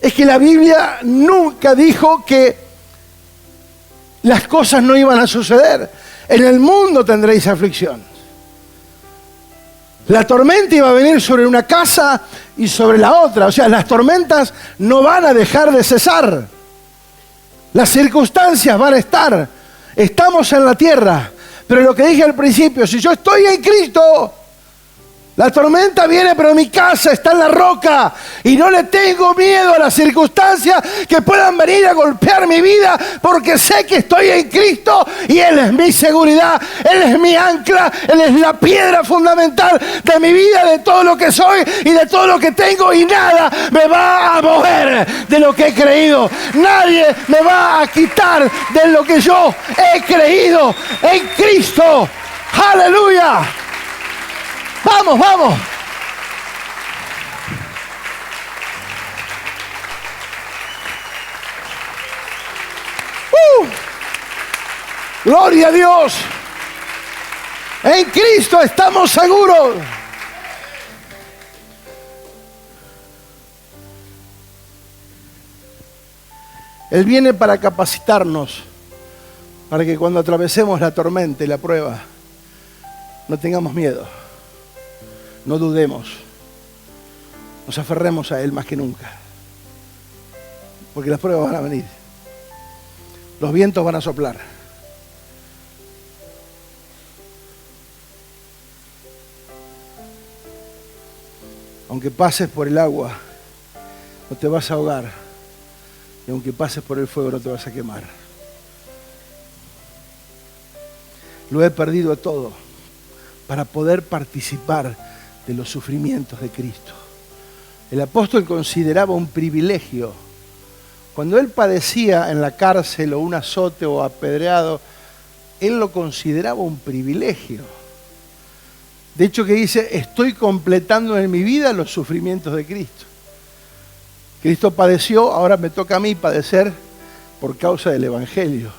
Es que la Biblia nunca dijo que las cosas no iban a suceder. En el mundo tendréis aflicción. La tormenta iba a venir sobre una casa y sobre la otra. O sea, las tormentas no van a dejar de cesar. Las circunstancias van a estar. Estamos en la tierra. Pero lo que dije al principio, si yo estoy en Cristo, la tormenta viene, pero mi casa está en la roca y no le tengo miedo a las circunstancias que puedan venir a golpear mi vida, porque sé que estoy en Cristo y Él es mi seguridad, Él es mi ancla, Él es la piedra fundamental de mi vida, de todo lo que soy y de todo lo que tengo, y nada me va a mover de lo que he creído. Nadie me va a quitar de lo que yo he creído en Cristo. ¡Aleluya! ¡Vamos, vamos! ¡Gloria a Dios! En Cristo estamos seguros. Él viene para capacitarnos, para que cuando atravesemos la tormenta y la prueba, no tengamos miedo. No dudemos, nos aferremos a Él más que nunca, porque las pruebas van a venir, los vientos van a soplar, aunque pases por el agua, no te vas a ahogar, y aunque pases por el fuego, no te vas a quemar. Lo he perdido todo para poder participar de los sufrimientos de Cristo. El apóstol consideraba un privilegio. Cuando él padecía en la cárcel o un azote o apedreado, él lo consideraba un privilegio. De hecho que dice, estoy completando en mi vida los sufrimientos de Cristo. Cristo padeció, ahora me toca a mí padecer por causa del Evangelio.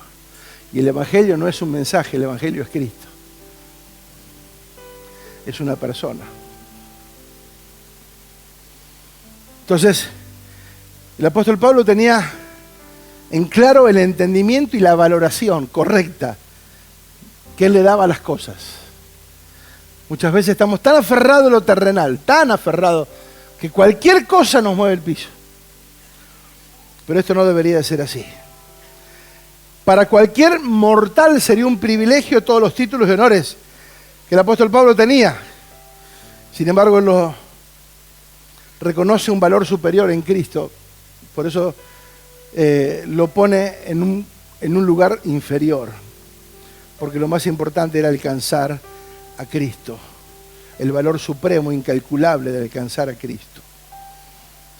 Y el Evangelio no es un mensaje, el Evangelio es Cristo. Es una persona. Entonces, el apóstol Pablo tenía en claro el entendimiento y la valoración correcta que él le daba a las cosas. Muchas veces estamos tan aferrados a lo terrenal, tan aferrados, que cualquier cosa nos mueve el piso. Pero esto no debería de ser así. Para cualquier mortal sería un privilegio todos los títulos y honores que el apóstol Pablo tenía. Sin embargo, él reconoce un valor superior en Cristo. Por eso lo pone en un lugar inferior. Porque lo más importante era alcanzar a Cristo. El valor supremo, incalculable de alcanzar a Cristo.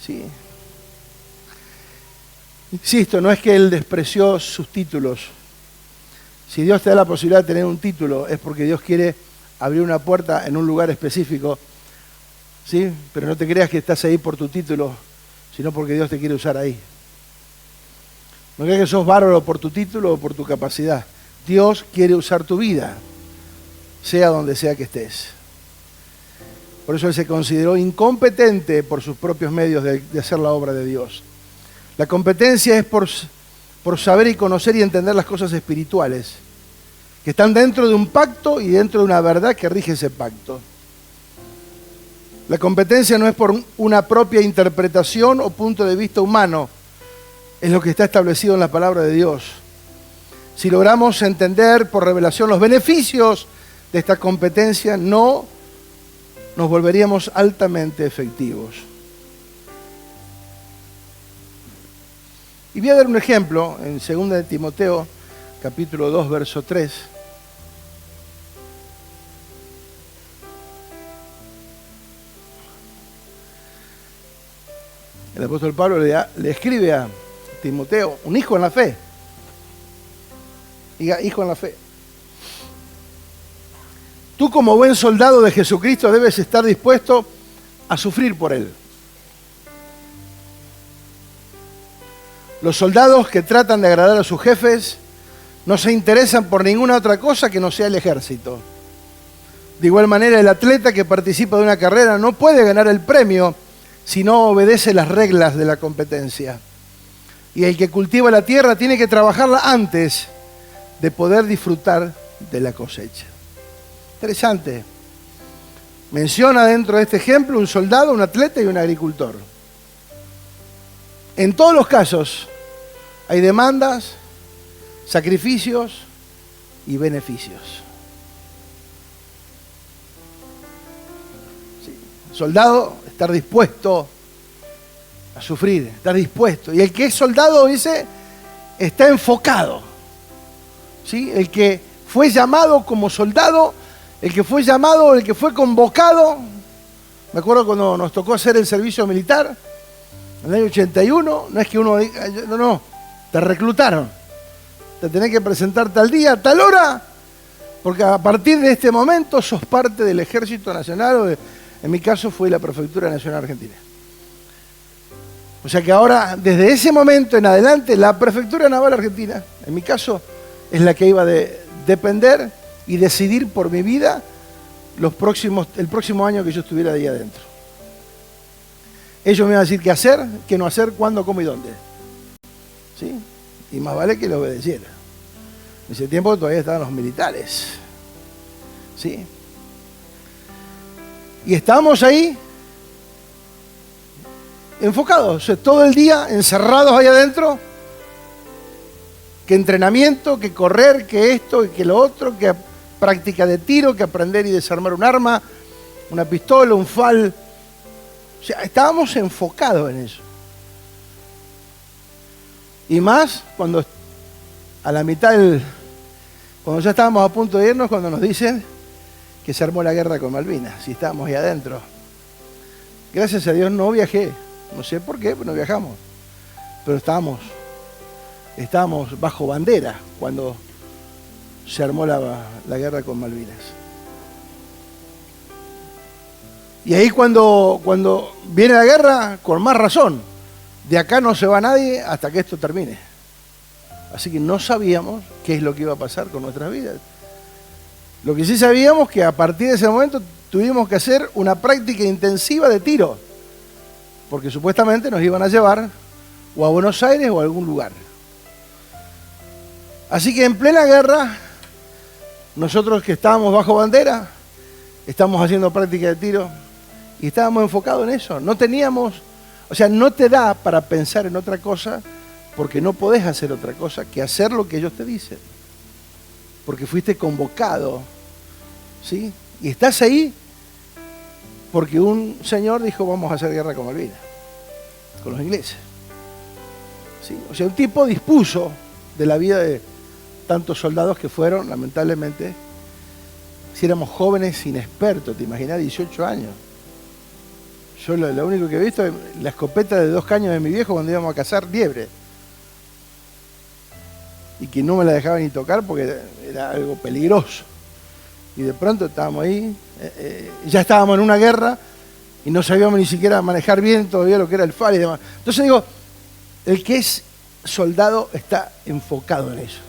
¿Sí? Insisto, no es que él despreció sus títulos. Si Dios te da la posibilidad de tener un título, es porque Dios quiere abrir una puerta en un lugar específico. ¿Sí? Pero no te creas que estás ahí por tu título, sino porque Dios te quiere usar ahí. No creas que sos bárbaro por tu título o por tu capacidad. Dios quiere usar tu vida, sea donde sea que estés. Por eso él se consideró incompetente por sus propios medios de hacer la obra de Dios. La competencia es por saber y conocer y entender las cosas espirituales, que están dentro de un pacto y dentro de una verdad que rige ese pacto. La competencia no es por una propia interpretación o punto de vista humano, es lo que está establecido en la palabra de Dios. Si logramos entender por revelación los beneficios de esta competencia, no nos volveríamos altamente efectivos. Y voy a dar un ejemplo en 2 de Timoteo, capítulo 2, verso 3. El apóstol Pablo le escribe a Timoteo, un hijo en la fe. Diga, hijo en la fe. Tú como buen soldado de Jesucristo debes estar dispuesto a sufrir por Él. Los soldados que tratan de agradar a sus jefes no se interesan por ninguna otra cosa que no sea el ejército. De igual manera, el atleta que participa de una carrera no puede ganar el premio si no obedece las reglas de la competencia. Y el que cultiva la tierra tiene que trabajarla antes de poder disfrutar de la cosecha. Interesante. Menciona dentro de este ejemplo un soldado, un atleta y un agricultor. En todos los casos hay demandas, sacrificios y beneficios. Sí. Soldado, estar dispuesto a sufrir, estar dispuesto. Y el que es soldado, dice, está enfocado. ¿Sí? El que fue llamado como soldado, el que fue llamado, el que fue convocado. Me acuerdo cuando nos tocó hacer el servicio militar, en el año 81, no es que uno diga, no, te reclutaron. Te tenés que presentar tal día, tal hora, porque a partir de este momento sos parte del Ejército Nacional, o en mi caso fue la Prefectura Nacional Argentina. O sea que ahora, desde ese momento en adelante, la Prefectura Naval Argentina, en mi caso, es la que iba a depender y decidir por mi vida el próximo año que yo estuviera ahí adentro. Ellos me iban a decir qué hacer, qué no hacer, cuándo, cómo y dónde. ¿Sí? Y más vale que lo obedeciera. En ese tiempo todavía estaban los militares. ¿Sí? Y estábamos ahí enfocados, o sea, todo el día encerrados ahí adentro. Que entrenamiento, que correr, que esto, que lo otro, que práctica de tiro, que aprender y desarmar un arma, una pistola, un FAL. O sea, estábamos enfocados en eso. Y más cuando a la mitad cuando ya estábamos a punto de irnos, cuando nos dicen que se armó la guerra con Malvinas, y estábamos ahí adentro. Gracias a Dios no viajé, no sé por qué, pero no viajamos. Pero estábamos bajo bandera cuando se armó la guerra con Malvinas. Y ahí cuando viene la guerra, con más razón, de acá no se va nadie hasta que esto termine. Así que no sabíamos qué es lo que iba a pasar con nuestras vidas. Lo que sí sabíamos que a partir de ese momento tuvimos que hacer una práctica intensiva de tiro, porque supuestamente nos iban a llevar o a Buenos Aires o a algún lugar. Así que en plena guerra, nosotros que estábamos bajo bandera, estamos haciendo práctica de tiro y estábamos enfocados en eso. No teníamos, o sea, no te da para pensar en otra cosa porque no podés hacer otra cosa que hacer lo que ellos te dicen. Porque fuiste convocado, ¿sí? Y estás ahí porque un señor dijo vamos a hacer guerra con Malvinas, con los ingleses. ¿Sí? O sea, un tipo dispuso de la vida de tantos soldados que fueron, lamentablemente, si éramos jóvenes inexpertos, te imaginas, 18 años. Yo lo único que he visto es la escopeta de 2 caños de mi viejo cuando íbamos a cazar liebre. Y que no me la dejaban ni tocar porque era algo peligroso. Y de pronto estábamos ahí, ya estábamos en una guerra y no sabíamos ni siquiera manejar bien todavía lo que era el FAL y demás. Entonces digo, el que es soldado está enfocado en eso.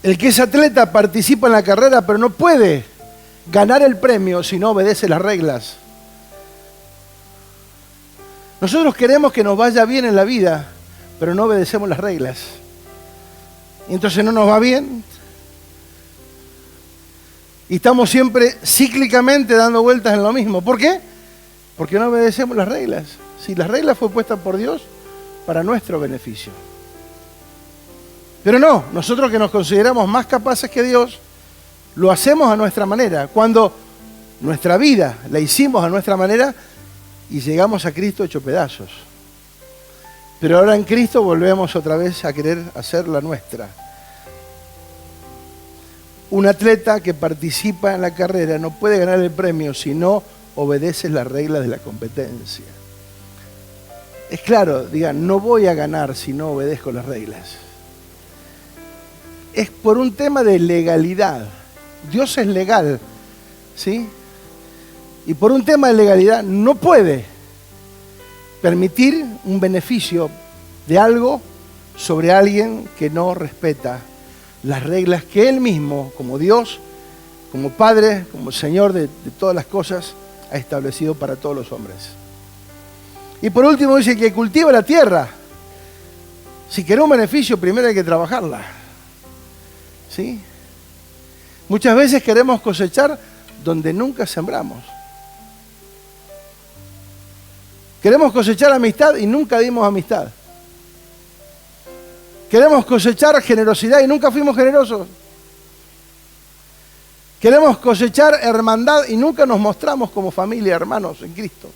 El que es atleta participa en la carrera, pero no puede ganar el premio si no obedece las reglas. Nosotros queremos que nos vaya bien en la vida, pero no obedecemos las reglas. Y entonces no nos va bien. Y estamos siempre cíclicamente dando vueltas en lo mismo. ¿Por qué? Porque no obedecemos las reglas. Si las reglas fue puestas por Dios para nuestro beneficio. Pero no, nosotros que nos consideramos más capaces que Dios, lo hacemos a nuestra manera. Cuando nuestra vida la hicimos a nuestra manera y llegamos a Cristo hecho pedazos. Pero ahora en Cristo volvemos otra vez a querer hacer la nuestra. Un atleta que participa en la carrera no puede ganar el premio si no obedece las reglas de la competencia. Es claro, digan, no voy a ganar si no obedezco las reglas. Es por un tema de legalidad. Dios es legal, ¿sí? Y por un tema de legalidad no puede permitir un beneficio de algo sobre alguien que no respeta las reglas que Él mismo, como Dios, como Padre, como Señor de todas las cosas, ha establecido para todos los hombres. Y por último dice que cultiva la tierra, Si queremos un beneficio, primero hay que trabajarla. ¿Sí? Muchas veces queremos cosechar donde nunca sembramos. Queremos cosechar amistad y nunca dimos amistad. Queremos cosechar generosidad y nunca fuimos generosos. Queremos cosechar hermandad y nunca nos mostramos como familia, hermanos en Cristo.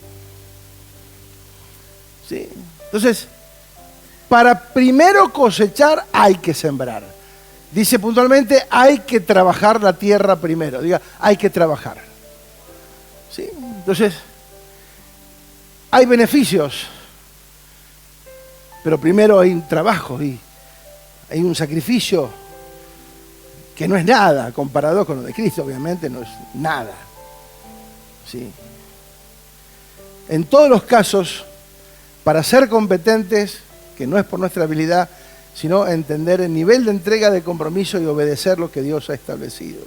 ¿Sí? Entonces, para primero cosechar hay que sembrar. Dice puntualmente, hay que trabajar la tierra primero. Diga, hay que trabajar. ¿Sí? Entonces, hay beneficios, pero primero hay un trabajo y hay un sacrificio que no es nada comparado con lo de Cristo, obviamente no es nada. ¿Sí? En todos los casos, para ser competentes, que no es por nuestra habilidad, sino entender el nivel de entrega, de compromiso y obedecer lo que Dios ha establecido.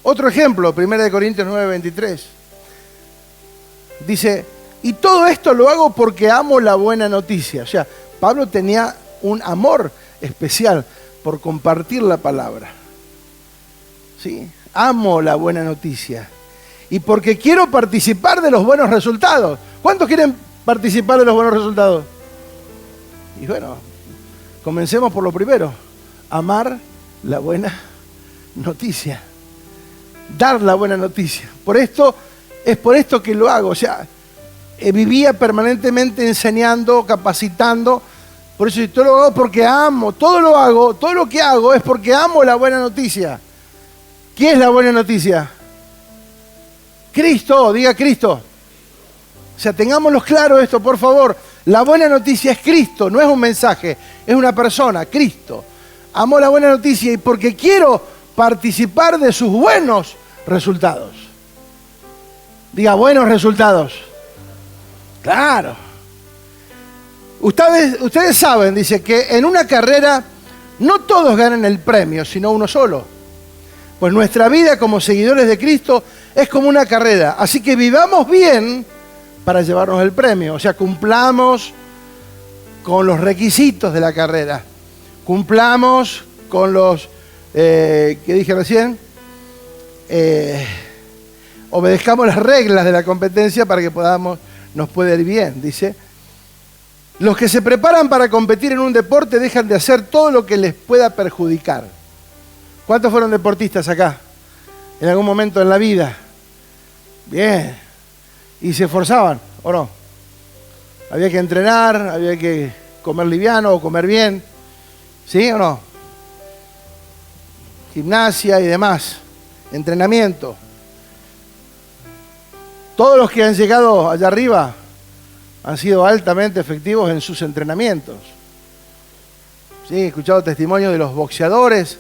Otro ejemplo, 1 Corintios 9:23. Dice, y todo esto lo hago porque amo la buena noticia. O sea, Pablo tenía un amor especial por compartir la palabra. ¿Sí? Amo la buena noticia. Y porque quiero participar de los buenos resultados. ¿Cuántos quieren participar de los buenos resultados? Y bueno, comencemos por lo primero. Amar la buena noticia. Dar la buena noticia. Es por esto que lo hago. O sea, vivía permanentemente enseñando, capacitando. Por eso todo lo hago porque amo. Todo lo que hago es porque amo la buena noticia. ¿Qué es la buena noticia? Cristo, diga Cristo. O sea, tengámoslo claro esto, por favor. La buena noticia es Cristo, no es un mensaje, es una persona, Cristo. Amo la buena noticia y porque quiero participar de sus buenos resultados. Diga, buenos resultados. Claro. Ustedes saben, dice, que en una carrera no todos ganan el premio, sino uno solo. Pues nuestra vida como seguidores de Cristo es como una carrera. Así que vivamos bien para llevarnos el premio. O sea, cumplamos con los requisitos de la carrera. Cumplamos con los, ¿qué dije recién? Obedezcamos las reglas de la competencia para que nos pueda ir bien, dice. Los que se preparan para competir en un deporte dejan de hacer todo lo que les pueda perjudicar. ¿Cuántos fueron deportistas acá? En algún momento en la vida. Bien. ¿Y se esforzaban o no? Había que entrenar, había que comer liviano o comer bien. ¿Sí o no? Gimnasia y demás. Entrenamiento. Todos los que han llegado allá arriba han sido altamente efectivos en sus entrenamientos. Sí, he escuchado testimonios de los boxeadores.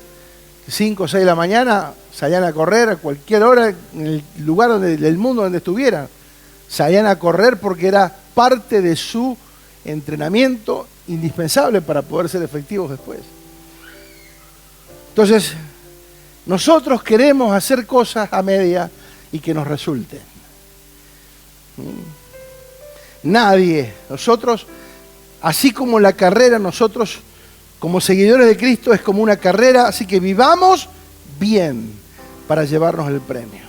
5 o 6 de la mañana salían a correr a cualquier hora en el lugar del mundo donde estuvieran. Salían a correr porque era parte de su entrenamiento indispensable para poder ser efectivos después. Entonces, nosotros queremos hacer cosas a media y que nos resulten. Nadie, nosotros, así como la carrera, nosotros como seguidores de Cristo es como una carrera, así que vivamos bien para llevarnos el premio.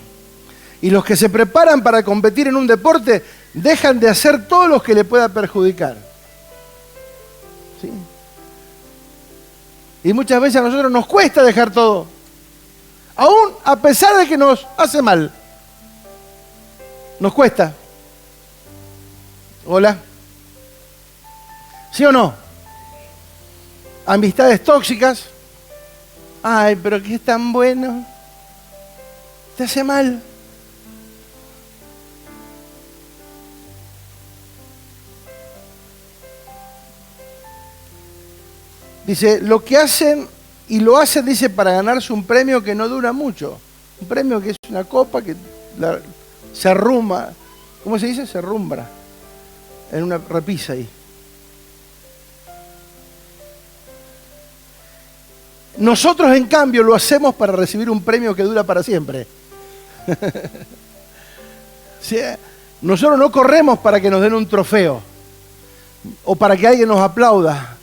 Y los que se preparan para competir en un deporte dejan de hacer todo lo que le pueda perjudicar. ¿Sí? Y muchas veces a nosotros nos cuesta dejar todo, aún a pesar de que nos hace mal. Nos cuesta. ¿Hola? ¿Sí o no? Amistades tóxicas. Ay, pero que es tan bueno. Te hace mal. Dice, lo que hacen, y lo hacen, dice, para ganarse un premio que no dura mucho. Un premio que es una copa que se arruma. ¿Cómo se dice? Se arrumbra. En una repisa ahí. Nosotros, en cambio, lo hacemos para recibir un premio que dura para siempre. ¿Sí? Nosotros no corremos para que nos den un trofeo o para que alguien nos aplauda.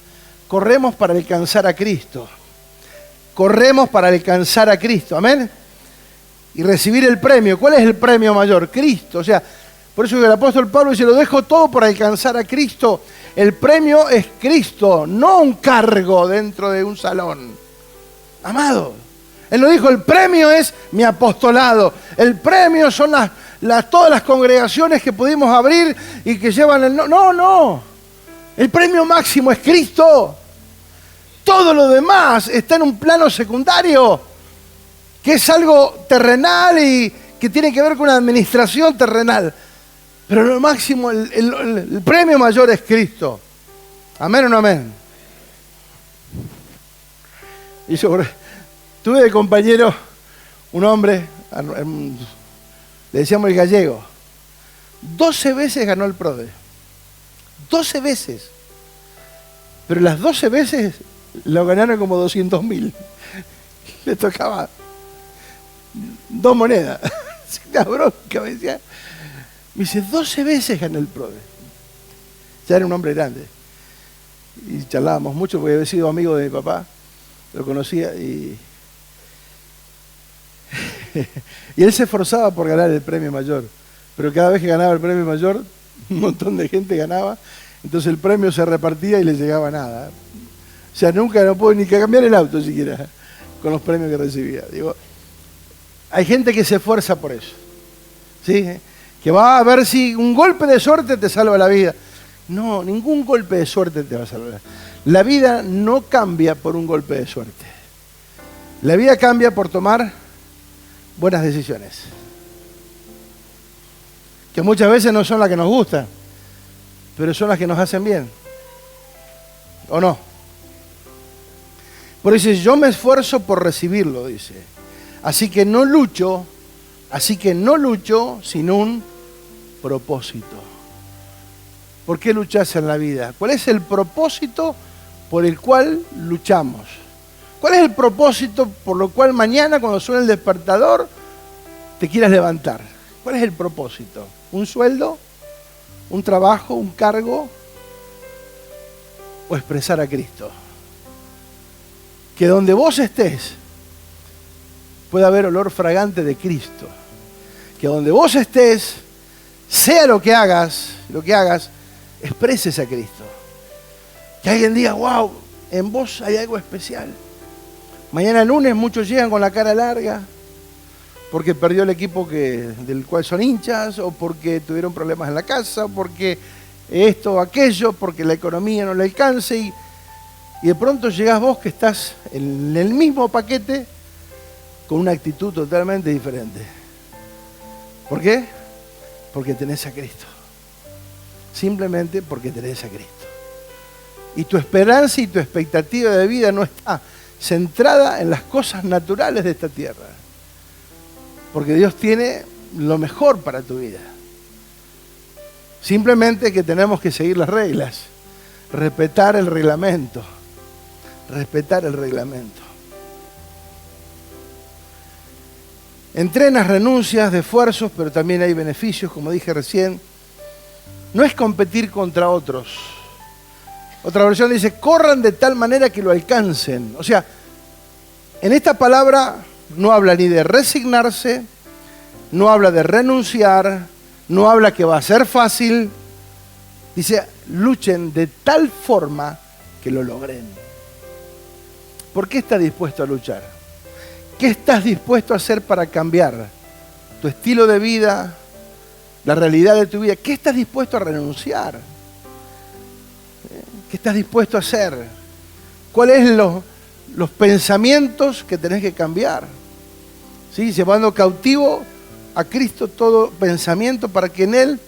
corremos para alcanzar a Cristo. Corremos para alcanzar a Cristo, amén. Y recibir el premio. ¿Cuál es el premio mayor? Cristo. O sea, por eso el apóstol Pablo dice, lo dejo todo por alcanzar a Cristo. El premio es Cristo, no un cargo dentro de un salón. Amado, él lo dijo, el premio es mi apostolado. El premio son todas las congregaciones que pudimos abrir y que llevan el... No. El premio máximo es Cristo. Todo lo demás está en un plano secundario, que es algo terrenal y que tiene que ver con una administración terrenal. Pero lo máximo, el premio mayor es Cristo. ¿Amén o no amén? Y tuve de compañero un hombre, le decíamos el gallego, 12 veces ganó el PRODE. 12 veces. Pero las 12 veces lo ganaron como 200.000. Le tocaba 2 monedas. Una bronca, me decía. Me dice, 12 veces gané el PRODE. Ya era un hombre grande. Y charlábamos mucho porque había sido amigo de mi papá. Lo conocía y él se esforzaba por ganar el premio mayor. Pero cada vez que ganaba el premio mayor, un montón de gente ganaba. Entonces el premio se repartía y le llegaba nada. O sea, nunca no pudo ni cambiar el auto siquiera con los premios que recibía. Digo, hay gente que se esfuerza por eso. ¿Sí? Que va a ver si un golpe de suerte te salva la vida. No, ningún golpe de suerte te va a salvar. La vida no cambia por un golpe de suerte. La vida cambia por tomar buenas decisiones. Que muchas veces no son las que nos gustan, pero son las que nos hacen bien. ¿O no? Por eso dice, yo me esfuerzo por recibirlo, dice. Así que no lucho sin un propósito. ¿Por qué luchás en la vida? ¿Cuál es el propósito por el cual luchamos? ¿Cuál es el propósito por lo cual mañana cuando suene el despertador te quieras levantar? ¿Cuál es el propósito? ¿Un sueldo? ¿Un trabajo? ¿Un cargo? ¿O expresar a Cristo? Que donde vos estés pueda haber olor fragante de Cristo. Que donde vos estés, sea lo que hagas, expreses a Cristo. Que alguien diga, wow, en vos hay algo especial. Mañana lunes muchos llegan con la cara larga porque perdió el equipo del cual son hinchas, o porque tuvieron problemas en la casa, o porque esto o aquello, porque la economía no le alcanza, y de pronto llegás vos que estás en el mismo paquete con una actitud totalmente diferente. ¿Por qué? Porque tenés a Cristo. Simplemente porque tenés a Cristo. Y tu esperanza y tu expectativa de vida no está centrada en las cosas naturales de esta tierra. Porque Dios tiene lo mejor para tu vida. Simplemente que tenemos que seguir las reglas. Respetar el reglamento. Respetar el reglamento. Entrenas renuncias de esfuerzos, pero también hay beneficios, como dije recién. No es competir contra otros. Otra versión dice, corran de tal manera que lo alcancen. O sea, en esta palabra no habla ni de resignarse, no habla de renunciar, no habla que va a ser fácil. Dice, luchen de tal forma que lo logren. ¿Por qué estás dispuesto a luchar? ¿Qué estás dispuesto a hacer para cambiar tu estilo de vida, la realidad de tu vida? ¿Qué estás dispuesto a renunciar? ¿Qué estás dispuesto a hacer? ¿Cuáles son los pensamientos que tenés que cambiar? ¿Sí? Llevando cautivo a Cristo todo pensamiento para que en Él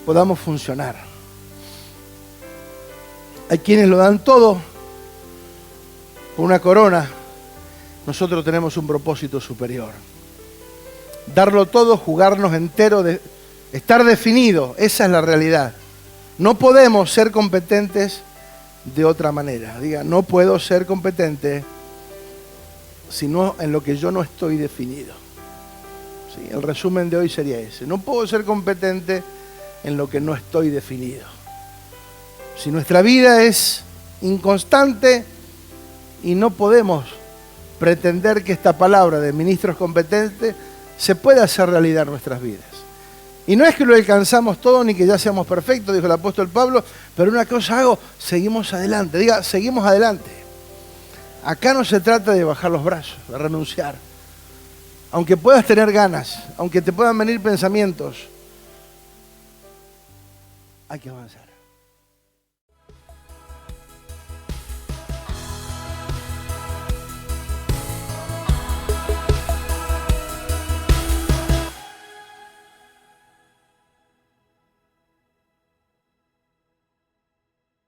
podamos funcionar. Hay quienes lo dan todo por una corona. Nosotros tenemos un propósito superior. Darlo todo, jugarnos entero, estar definido. Esa es la realidad. No podemos ser competentes de otra manera. Diga, no puedo ser competente sino en lo que yo no estoy definido. ¿Sí? El resumen de hoy sería ese. No puedo ser competente en lo que no estoy definido. Si nuestra vida es inconstante y no podemos pretender que esta palabra de ministros competentes se pueda hacer realidad en nuestras vidas. Y no es que lo alcanzamos todo ni que ya seamos perfectos, dijo el apóstol Pablo, pero una cosa hago, seguimos adelante. Diga, seguimos adelante. Acá no se trata de bajar los brazos, de renunciar. Aunque puedas tener ganas, aunque te puedan venir pensamientos, hay que avanzar.